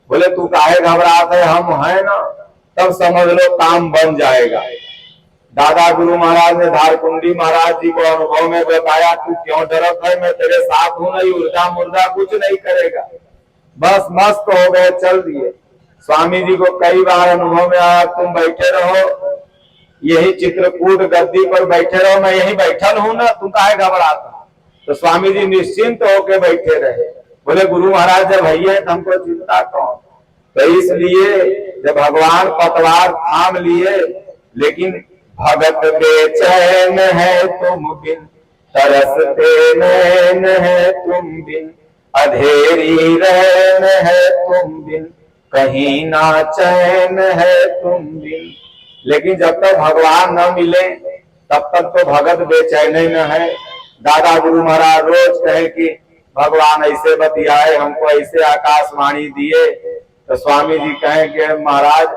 बोले तू काहे घबरात है, हम है ना, तब समझ लो काम बन जाएगा। दादा गुरु महाराज ने धारकुंडी महाराज जी को अनुभव में बताया, तू क्यों डरत है, मैं तेरे साथ हूं, नहीं उर्जा मुर्जा कुछ नहीं करेगा। बस मस्त हो गए, चल दिए। स्वामी जी को कई बार अनुभव में आया, तुम बैठे रहो यही चित्रकूट गद्दी पर बैठे रहो, मैं यही बैठल हूं ना, तुम काहे घबराता। तो स्वामी जी निश्चिंत होके बैठे रहे। बोले गुरु महाराज जब भैया हमको चिंता कौन। तो इसलिए जब भगवान पतवार थाम लिए, लेकिन भगत बेचैन है तुम बिन, तरसते नैन है तुम बिन, अधेरी रैन है तुम बिन, कहीं ना चैन है तुम बिन। लेकिन जब तक भगवान न मिले तब तक तो भगत बेचैन न है। दादा गुरु महाराज रोज कहे कि भगवान ऐसे बतियाए, हमको ऐसे आकाशवाणी दिए, तो स्वामी जी कहें कि महाराज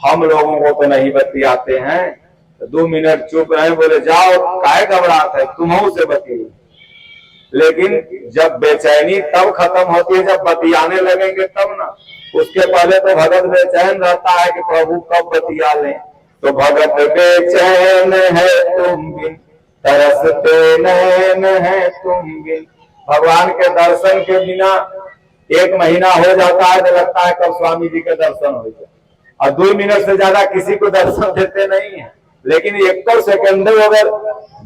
हम लोगों को तो नहीं बतियाते हैं। तो 2 मिनट चुप रहे, बोले जाओ काहे घबराते है, तुम्हों से बतिए। लेकिन जब बेचैनी तब खत्म होती है जब बतियाने लगेंगे तब ना। उसके पहले तो भगत बेचैन रहता है कि प्रभु कब बतिया लें। तो भगत बेचैन है तुम बिन, तरसते नैन है तुम बिन। भगवान के दर्शन के बिना 1 महीना हो जाता है तो लगता है कब स्वामी जी के दर्शन हो जाए। और 2 मिनट से ज्यादा किसी को दर्शन देते नहीं है। लेकिन 1 सेकंड अगर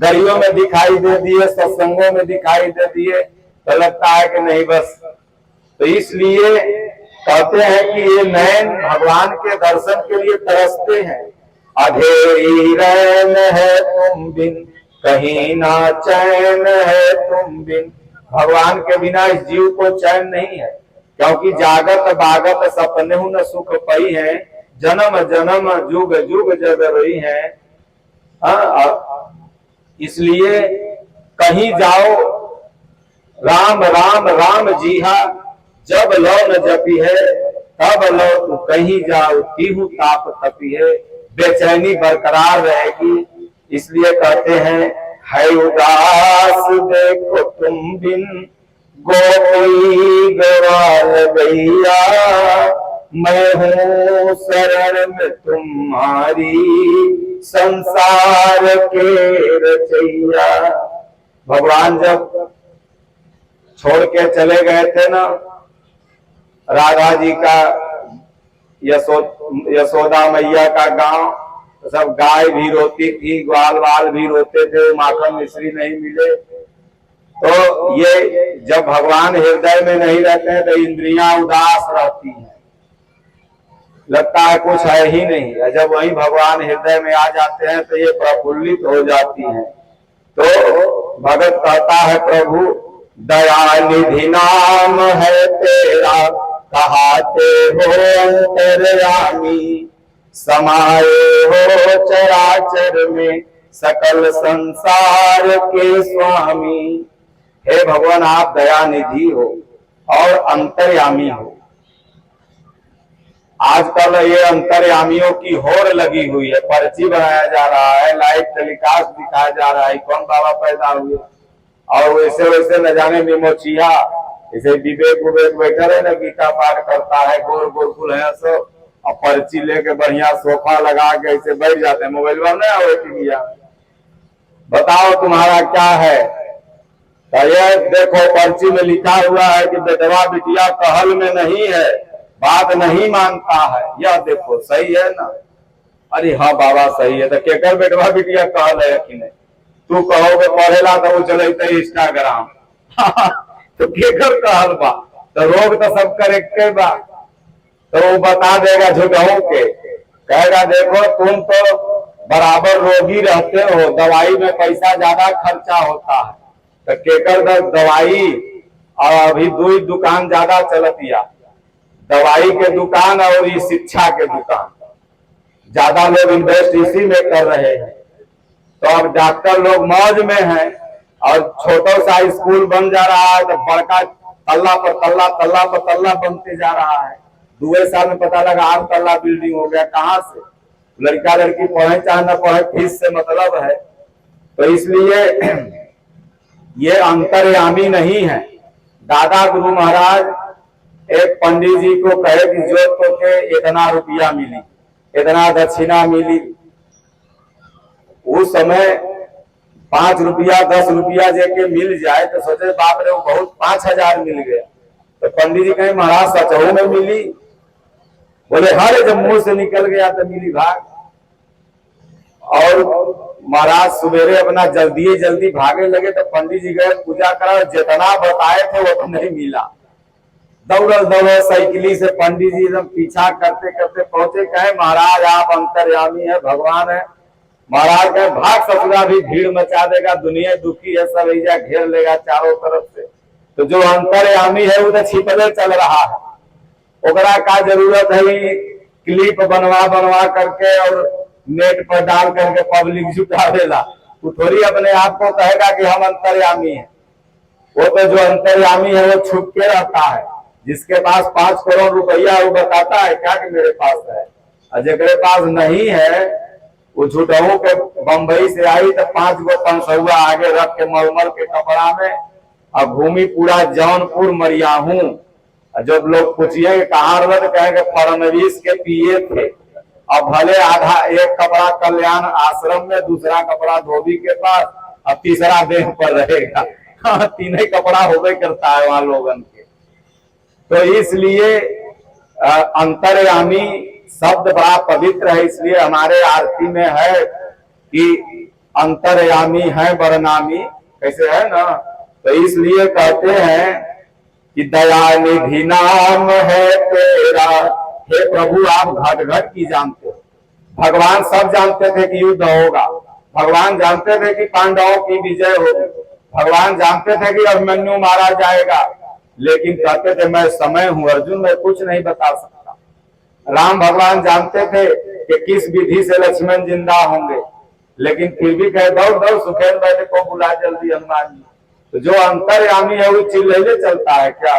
दरियों में दिखाई दे दिए, सत्संगों में दिखाई दे दिए, तो लगता है कि नहीं बस। तो इसलिए कहते हैं कि ये नैन भगवान के दर्शन के लिए तरसते हैं। अधेरी रैन है तुम बिन, कहीं ना चैन है तुम बिन। भगवान के बिना इस जीव को चैन नहीं है, क्योंकि जागत बागत सपने न सुख पई है, जन्म जन्म जुग जुग जग रही है। इसलिए कहीं जाओ राम राम राम जीहा, जब लो न जपी है तब लो तू कहीं जाओ तीहू ताप तपी है। बेचैनी बरकरार रहेगी। इसलिए कहते हैं है उदास देखो तुम बिन, गोपी गवाल गैया, मैं हूँ शरण में तुम्हारी, संसार के रचैया। भगवान जब छोड़ के चले गए थे ना राधा जी का यशोदा मैया का गांव, तो सब गाय भी रोती थी, ग्वाल वाल भी रोते थे, माखन मिश्री नहीं मिले। तो ये जब भगवान हृदय में नहीं रहते हैं तो इंद्रियां उदास रहती हैं, लगता है कुछ है ही नहीं। जब वही भगवान हृदय में आ जाते हैं तो ये प्रफुल्लित हो जाती हैं। तो भगत कहता है प्रभु दयानिधि नाम है तेरा, कहाते हो अंतर्यामी, समाये हो चराचर में सकल संसार के स्वामी। हे भगवान आप दयानिधि हो और अंतर्यामी हो। आजकल ये अंतर्यामियों की होड़ लगी हुई है, पर्ची बनाया जा रहा है, लाइव टेलीकास्ट दिखाया जा रहा है, कौन बाबा पैदा हुए। और वैसे वैसे न जाने निमोचिया जैसे विवेक उवेक बैठा रहे ना, गीता पाठ करता है, गोर गोरकुल है सब, और पर्ची लेके बढ़िया सोफा लगा के ऐसे बैठ जाते हैं। मोबाइल में नहीं आवे भैया, बताओ तुम्हारा क्या है। तो ये देखो पर्ची में लिखा हुआ है कि बेटवा बिटिया कहल में नहीं है, बात नहीं मानता है। यह देखो सही है ना। अरे हाँ बाबा सही है। तो केकर बेटवा बिटिया कहल है कि नहीं। तू कहोगे पढ़ेला तो वो चलते इंस्टाग्राम तो केकर कहल बा, तो रोग तो सब करेक्टे बा। तो वो बता देगा झूठों के, कहेगा देखो तुम तो बराबर रोगी रहते हो, दवाई में पैसा ज्यादा खर्चा होता है। तो केकर दवाई और अभी 2 दुकान ज्यादा चलतिया, दवाई के दुकान और ये शिक्षा के दुकान, ज्यादा लोग इन्वेस्ट इसी में कर रहे हैं। तो अब डॉक्टर लोग मौज में हैं और छोटा सा स्कूल बन जा रहा है, तो बड़का तल्ला पर तल्ला तल्ला पर तल्ला बनते जा रहा है। 2 साल में पता लगा 8 तल्ला बिल्डिंग हो गया। कहाँ से लड़का लड़की पढ़े चाहे न पढ़े, फीस से मतलब है। तो इसलिए ये अंतर्यामी नहीं है। दादा गुरु महाराज एक पंडित जी को कहे कि जो तो के इतना रुपया मिली, इतना दक्षिणा मिली। उस समय 5 रुपया 10 रुपया जेके मिल जाए तो सोचे बाप रे वो बहुत, 5000 मिल गया। तो पंडित जी कहे महाराज सचहू में मिली। बोले हर जब मुंह से निकल गया तो मिली भाग। और महाराज सवेरे अपना जल्दी भागे लगे तो पंडित जी गए पूजा करा, जितना बताए थे वो तो नहीं मिला। दौड़ साइकिली से पंडित जी एकदम पीछा करते करते पहुंचे। कहे महाराज आप अंतर्यामी है, भगवान है। महाराज कहे भाग ससुरा भी भीड़ मचा देगा, दुनिया दुखी है, सब ऐजा घेर लेगा चारों तरफ से। तो जो अंतर्यामी है वो तो छिपले चल रहा है, ओकरा का जरूरत है क्लिप बनवा बनवा करके और नेट पर डाल करके पब्लिक जुटावेला। वो थोड़ी अपने आप को कहेगा कि हम अंतर्यामी हैं। वो तो जो अंतर्यामी है वो छुप के रहता है। जिसके पास 5 करोड़ रुपया वो बताता है क्या कि मेरे पास है, और जिसके पास नहीं है वो झूठों के बंबई से आई तो 5 गो 500 आगे रख के मलमल के कपड़ा में और घूमी पूरा जौनपुर मरियाहू। जब लोग पूछिए कहाँ रहे तो कहेंगे फडणवीस के पिए थे। और भले आधा एक कपड़ा कल्याण आश्रम में, दूसरा कपड़ा धोबी के पास और तीसरा देह पर रहेगा। हाँ, तीन ही कपड़ा होवे करता है वहां लोगन के। तो इसलिए अंतर्यामी शब्द बड़ा पवित्र है, इसलिए हमारे आरती में है कि अंतर्यामी है बरनामी, कैसे है ना। तो इसलिए कहते हैं कि दयानिधि नाम है तेरा। हे प्रभु, आप घट घट की जानते हो। भगवान सब जानते थे कि युद्ध होगा, भगवान जानते थे कि पांडवों की विजय होगी, भगवान जानते थे कि अभिमन्यु मारा जाएगा, लेकिन कहते थे मैं समय हूं अर्जुन, मैं कुछ नहीं बता सकता। राम भगवान जानते थे कि किस विधि से लक्ष्मण जिंदा होंगे, लेकिन फिर भी कहे दौड़ दौड़ सुखेन बैठे को बुला जल्दी हनुमान जी। तो जो अंतर्यामी है वो चिल्ले चलता है क्या।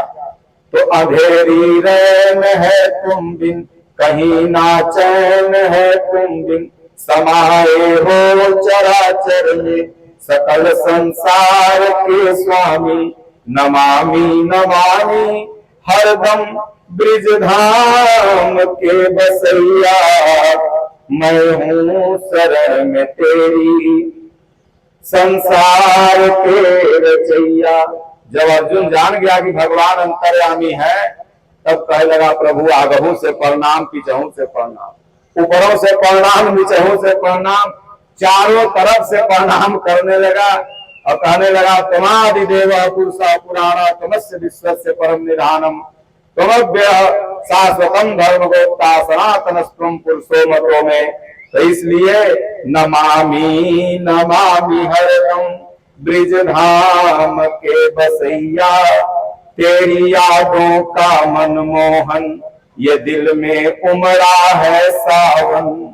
तो अंधेरी रैन है तुम बिन, कहीं ना चैन है तुम बिन, समाये हो चराचर में सकल संसार के स्वामी। नमामि नमामि हरदम ब्रिजधाम के बसैया, मैं हूँ शरण में तेरी संसार के रचैया। जब अर्जुन जान गया कि भगवान अंतर्यामी है, तब कहे लगा प्रभु आगहू से प्रणाम, पीछहू से प्रणाम, ऊपरों से प्रणाम, नीचहू से प्रणाम, चारों तरफ से प्रणाम करने लगा और कहने लगा त्वमादि देव पुरुषा पुराणा तमस्य विश्वस्य परम निधानम, त्वमव्य शाश्वतम धर्म गोप्ता सनातनस्त्वं पुरुषो मतो में। तो इसलिए नमामि नमामि हरदम ब्रिजधाम के बसैया, तेरी यादों का मनमोहन ये दिल में उमड़ा है सावन।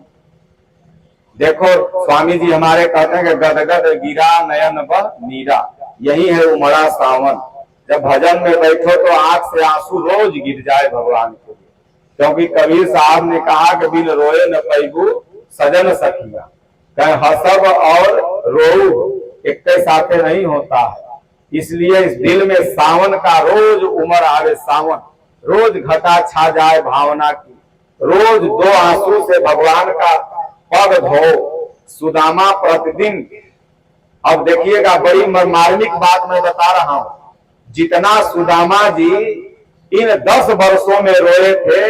देखो स्वामी जी हमारे कहते हैं कि गदगद गिरा नयन बह नीरा, यही है उमड़ा सावन। जब भजन में बैठो तो आंख से आंसू रोज गिर जाए भगवान के लिए, क्योंकि कबीर साहब ने कहा कि बिन रोए न पैगु सजन सखिया, कहीं हसब और रोऊ एक साथे नहीं होता है। इसलिए इस दिल में सावन का रोज उमर आवे, सावन रोज घटा छा जाए भावना की, रोज 2 आंसू से भगवान का पग धो। सुदामा प्रतिदिन, अब देखिएगा बड़ी मार्मिक बात मैं बता रहा हूं, जितना सुदामा जी इन 10 वर्षों में रोए थे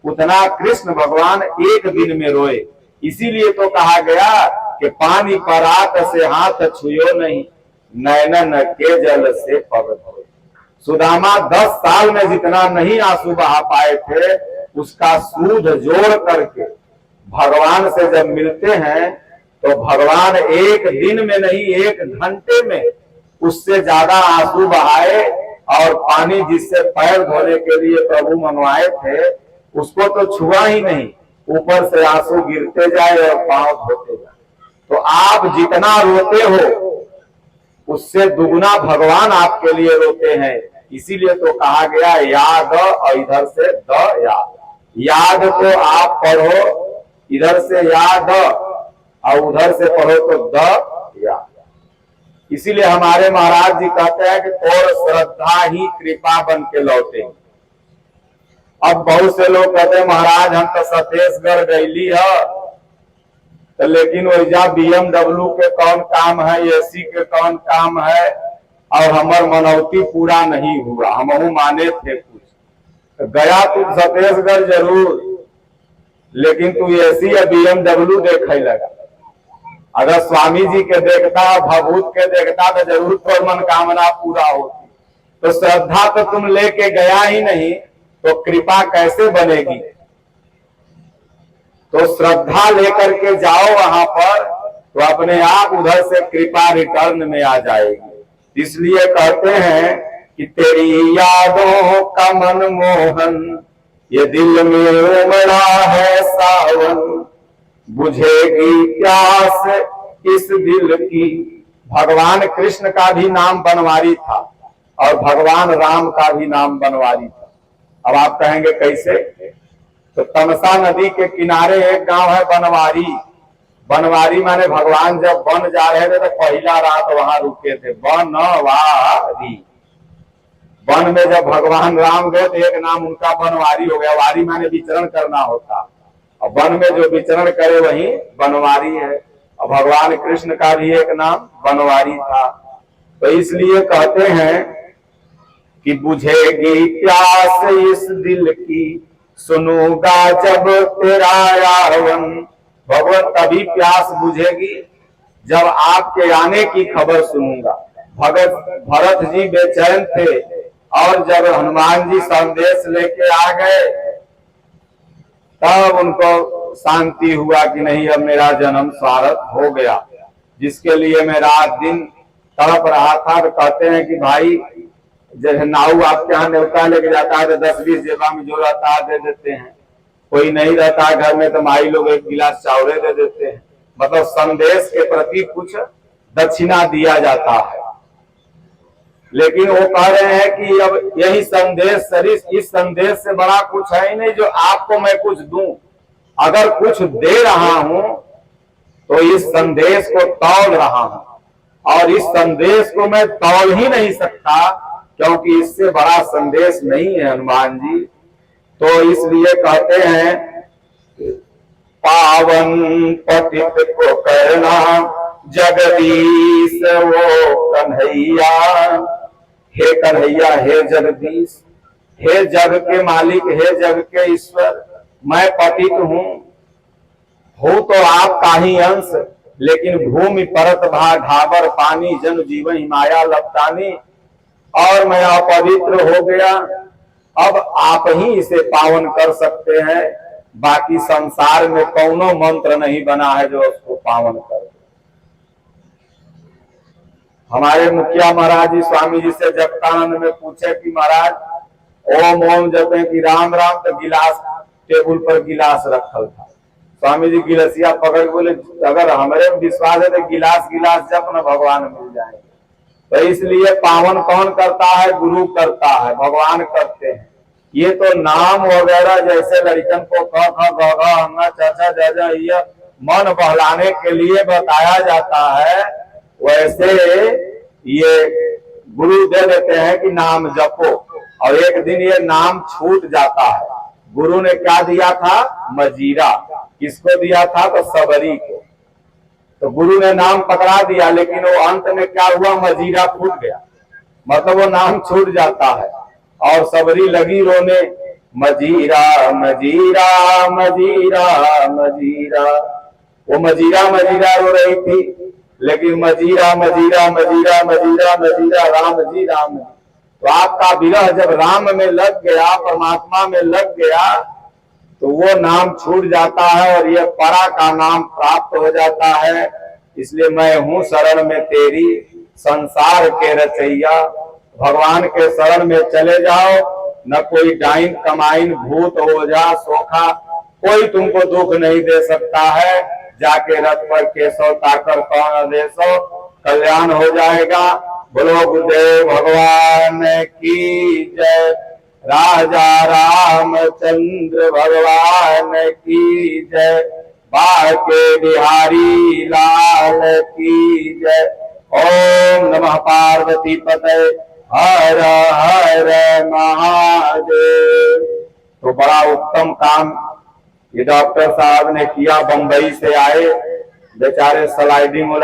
उतना कृष्ण भगवान एक दिन में रोए। इसीलिए तो कहा गया कि पानी परात से हाथ छुयो नहीं, नैनन के जल से पग धोए। सुदामा 10 साल में जितना नहीं आंसू बहा पाए थे, उसका सूद जोड़ करके भगवान से जब मिलते हैं तो भगवान एक दिन में नहीं 1 घंटे में उससे ज्यादा आंसू बहाए, और पानी जिससे पैर धोने के लिए प्रभु मंगवाए थे उसको तो छुआ ही नहीं, ऊपर से आंसू गिरते जाए और पांव धोते जाए। तो आप जितना रोते हो उससे दुगुना भगवान आपके लिए रोते हैं। इसीलिए तो कहा गया याद, और इधर से द याद। याद को आप पढ़ो, इधर से याद और उधर से पढ़ो तो द याद। इसीलिए हमारे महाराज जी कहते हैं कि और श्रद्धा ही कृपा बन के लौटे। अब बहुत से लोग कहते हैं महाराज हम तो सतेशगढ़ गईली है, तो लेकिन वैजा BMW के कौन काम है, AC के कौन काम है, और हमार मनौती पूरा नहीं हुआ, हम माने थे कुछ। तो गया तू सतेशगढ़ जरूर, लेकिन तू AC या BMW देखे लगा। अगर स्वामी जी के देखता, भभूत के देखता तो जरूर तो मनोकामना पूरा होती। तो श्रद्धा तो तुम लेके गया ही नहीं, तो कृपा कैसे बनेगी। तो श्रद्धा लेकर के जाओ वहां पर, तो अपने आप उधर से कृपा रिटर्न में आ जाएगी। इसलिए कहते हैं कि तेरी यादों का मनमोहन ये दिल में उमड़ा है सावन, बुझेगी प्यास इस दिल की। भगवान कृष्ण का भी नाम बनवारी था और भगवान राम का भी नाम बनवारी था। अब आप कहेंगे कैसे? तो तमसा नदी के किनारे एक गांव है बनवारी। बनवारी माने भगवान जब वन जा रहे थे तो पहला रात वहां रुके थे। बनवारी, वन में जब भगवान राम गए तो एक नाम उनका बनवारी हो गया। वारी माने विचरण करना होता, और वन में जो विचरण करे वही बनवारी है। और भगवान कृष्ण का भी एक नाम बनवारी था। तो इसलिए कहते हैं कि बुझेगी प्यास इस दिल की, सुनूंगा जब तेरा आवन। भगवान तभी प्यास बुझेगी जब आपके आने की खबर सुनूंगा। भरत जी बेचैन थे और जब हनुमान जी संदेश लेके आ गए तब उनको शांति हुआ कि नहीं, अब मेरा जन्म सार्थक हो गया। जिसके लिए मैं रात दिन तड़प रहा था। तो कहते हैं कि भाई जैसे नाऊ आपके यहाँ न्योता लेके जाता है तो 10-20 जेबा में जो रहता है दे देते हैं। कोई नहीं रहता है घर में तो माई लोग एक गिलास चावले दे देते हैं। मतलब संदेश के प्रति कुछ दक्षिणा दिया जाता है। लेकिन वो कह रहे हैं कि अब यही संदेश, इस संदेश से बड़ा कुछ है ही नहीं जो आपको मैं कुछ दूं। अगर कुछ दे रहा हूं तो इस संदेश को तौल रहा हूं, और इस संदेश को मैं तौल ही नहीं सकता क्योंकि इससे बड़ा संदेश नहीं है हनुमान जी। तो इसलिए कहते हैं पावन पतित को करना जगदीश वो कन्हैया। हे कन्हैया, हे जगदीश, हे जग के मालिक, हे जग के ईश्वर, मैं पतित हूं तो आपका ही अंश, लेकिन भूमि परत भा ढाबर पानी जन जीवन हिमाया लपटानी, और मैं अपवित्र हो गया। अब आप ही इसे पावन कर सकते हैं। बाकी संसार में कौनो मंत्र नहीं बना है जो उसको पावन करे। हमारे मुखिया महाराज जी स्वामी जी से जगतानंद में पूछे कि महाराज ओम ओम जपे कि राम राम, तो गिलास टेबुल पर गिलास रखल था। स्वामी जी गिलसिया पकड़ बोले अगर हमारे में विश्वास है तो गिलास जप न भगवान मिल जाएंगे। तो इसलिए पावन कौन करता है? गुरु करता है, भगवान करते हैं। ये तो नाम वगैरह जैसे लड़कन को क ख ग घ हंगा चाचा जाजा ये मन बहलाने के लिए बताया जाता है, वैसे ये गुरु दे देते हैं कि नाम जपो। और एक दिन ये नाम छूट जाता है। गुरु ने क्या दिया था? मजीरा। किसको दिया था? तो सबरी को। तो गुरु ने नाम पकड़ा दिया, लेकिन वो अंत में क्या हुआ? मजीरा फूट गया, मतलब वो नाम छूट जाता है। और सबरी लगी रोने, मजीरा मजीरा मजीरा मजीरा। वो मजीरा मजीरा रो रही थी, लेकिन मजीरा मजीरा मजीरा मजीरा मजीरा राम जी राम। तो आपका विरह जब राम में लग गया, परमात्मा में लग गया, तो वो नाम छूट जाता है और ये परा का नाम प्राप्त हो जाता है। इसलिए मैं हूं शरण में तेरी, संसार के रचैया। भगवान के शरण में चले जाओ, न कोई डाइन कमाइन भूत हो जा सोखा, कोई तुमको दुख नहीं दे सकता है। जाके रथ पर केसो ताकर कौन देसो, कल्याण हो जाएगा। बोलो गुरुदेव भगवान की जय, राजा रामचंद्र भगवान की जय, बाके बिहारी लाल की जय। ओम नमः पार्वती पते हर हर महादेव। तो बड़ा उत्तम काम ये डॉक्टर साहब ने किया। बंबई से आए बेचारे, स्लाइडिंग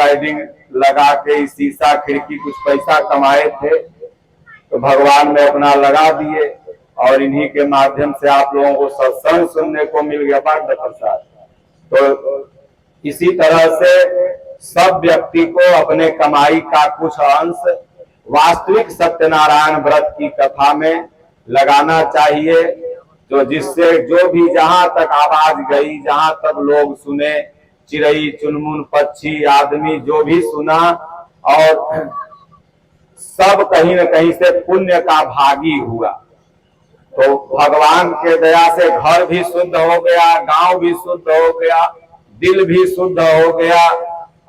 लगा के शीशा खिड़की कुछ पैसा कमाए थे, तो भगवान में अपना लगा दिए और इन्हीं के माध्यम से आप लोगों को सत्संग सुनने को मिल गया। प्रसाद। तो इसी तरह से सब व्यक्ति को अपने कमाई का कुछ अंश वास्तविक सत्यनारायण व्रत की कथा में लगाना चाहिए, तो जिससे जो भी जहां तक आवाज गई, जहां तक लोग सुने, चिड़ई चुनमुन पक्षी आदमी जो भी सुना, और सब कहीं न कहीं से पुण्य का भागी हुआ। तो भगवान के दया से घर भी शुद्ध हो गया, गांव भी शुद्ध हो गया, दिल भी शुद्ध हो गया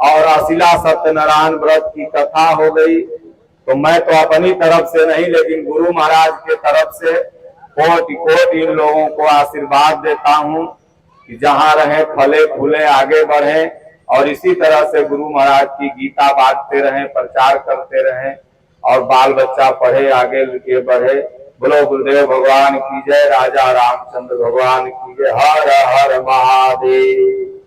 और अशिला सत्यनारायण व्रत की कथा हो गई। तो मैं तो अपनी तरफ से नहीं, लेकिन गुरु महाराज के तरफ से कोटि कोटि इन लोगों को आशीर्वाद देता हूं कि जहां रहे फले फूले, आगे बढ़े और इसी तरह से गुरु महाराज की गीता बांटते रहें, प्रचार करते रहें और बाल बच्चा पढ़े, आगे बढ़े। बोलो गुरुदेव भगवान की जय, राजा रामचंद्र भगवान की जय। हर हर महादेव।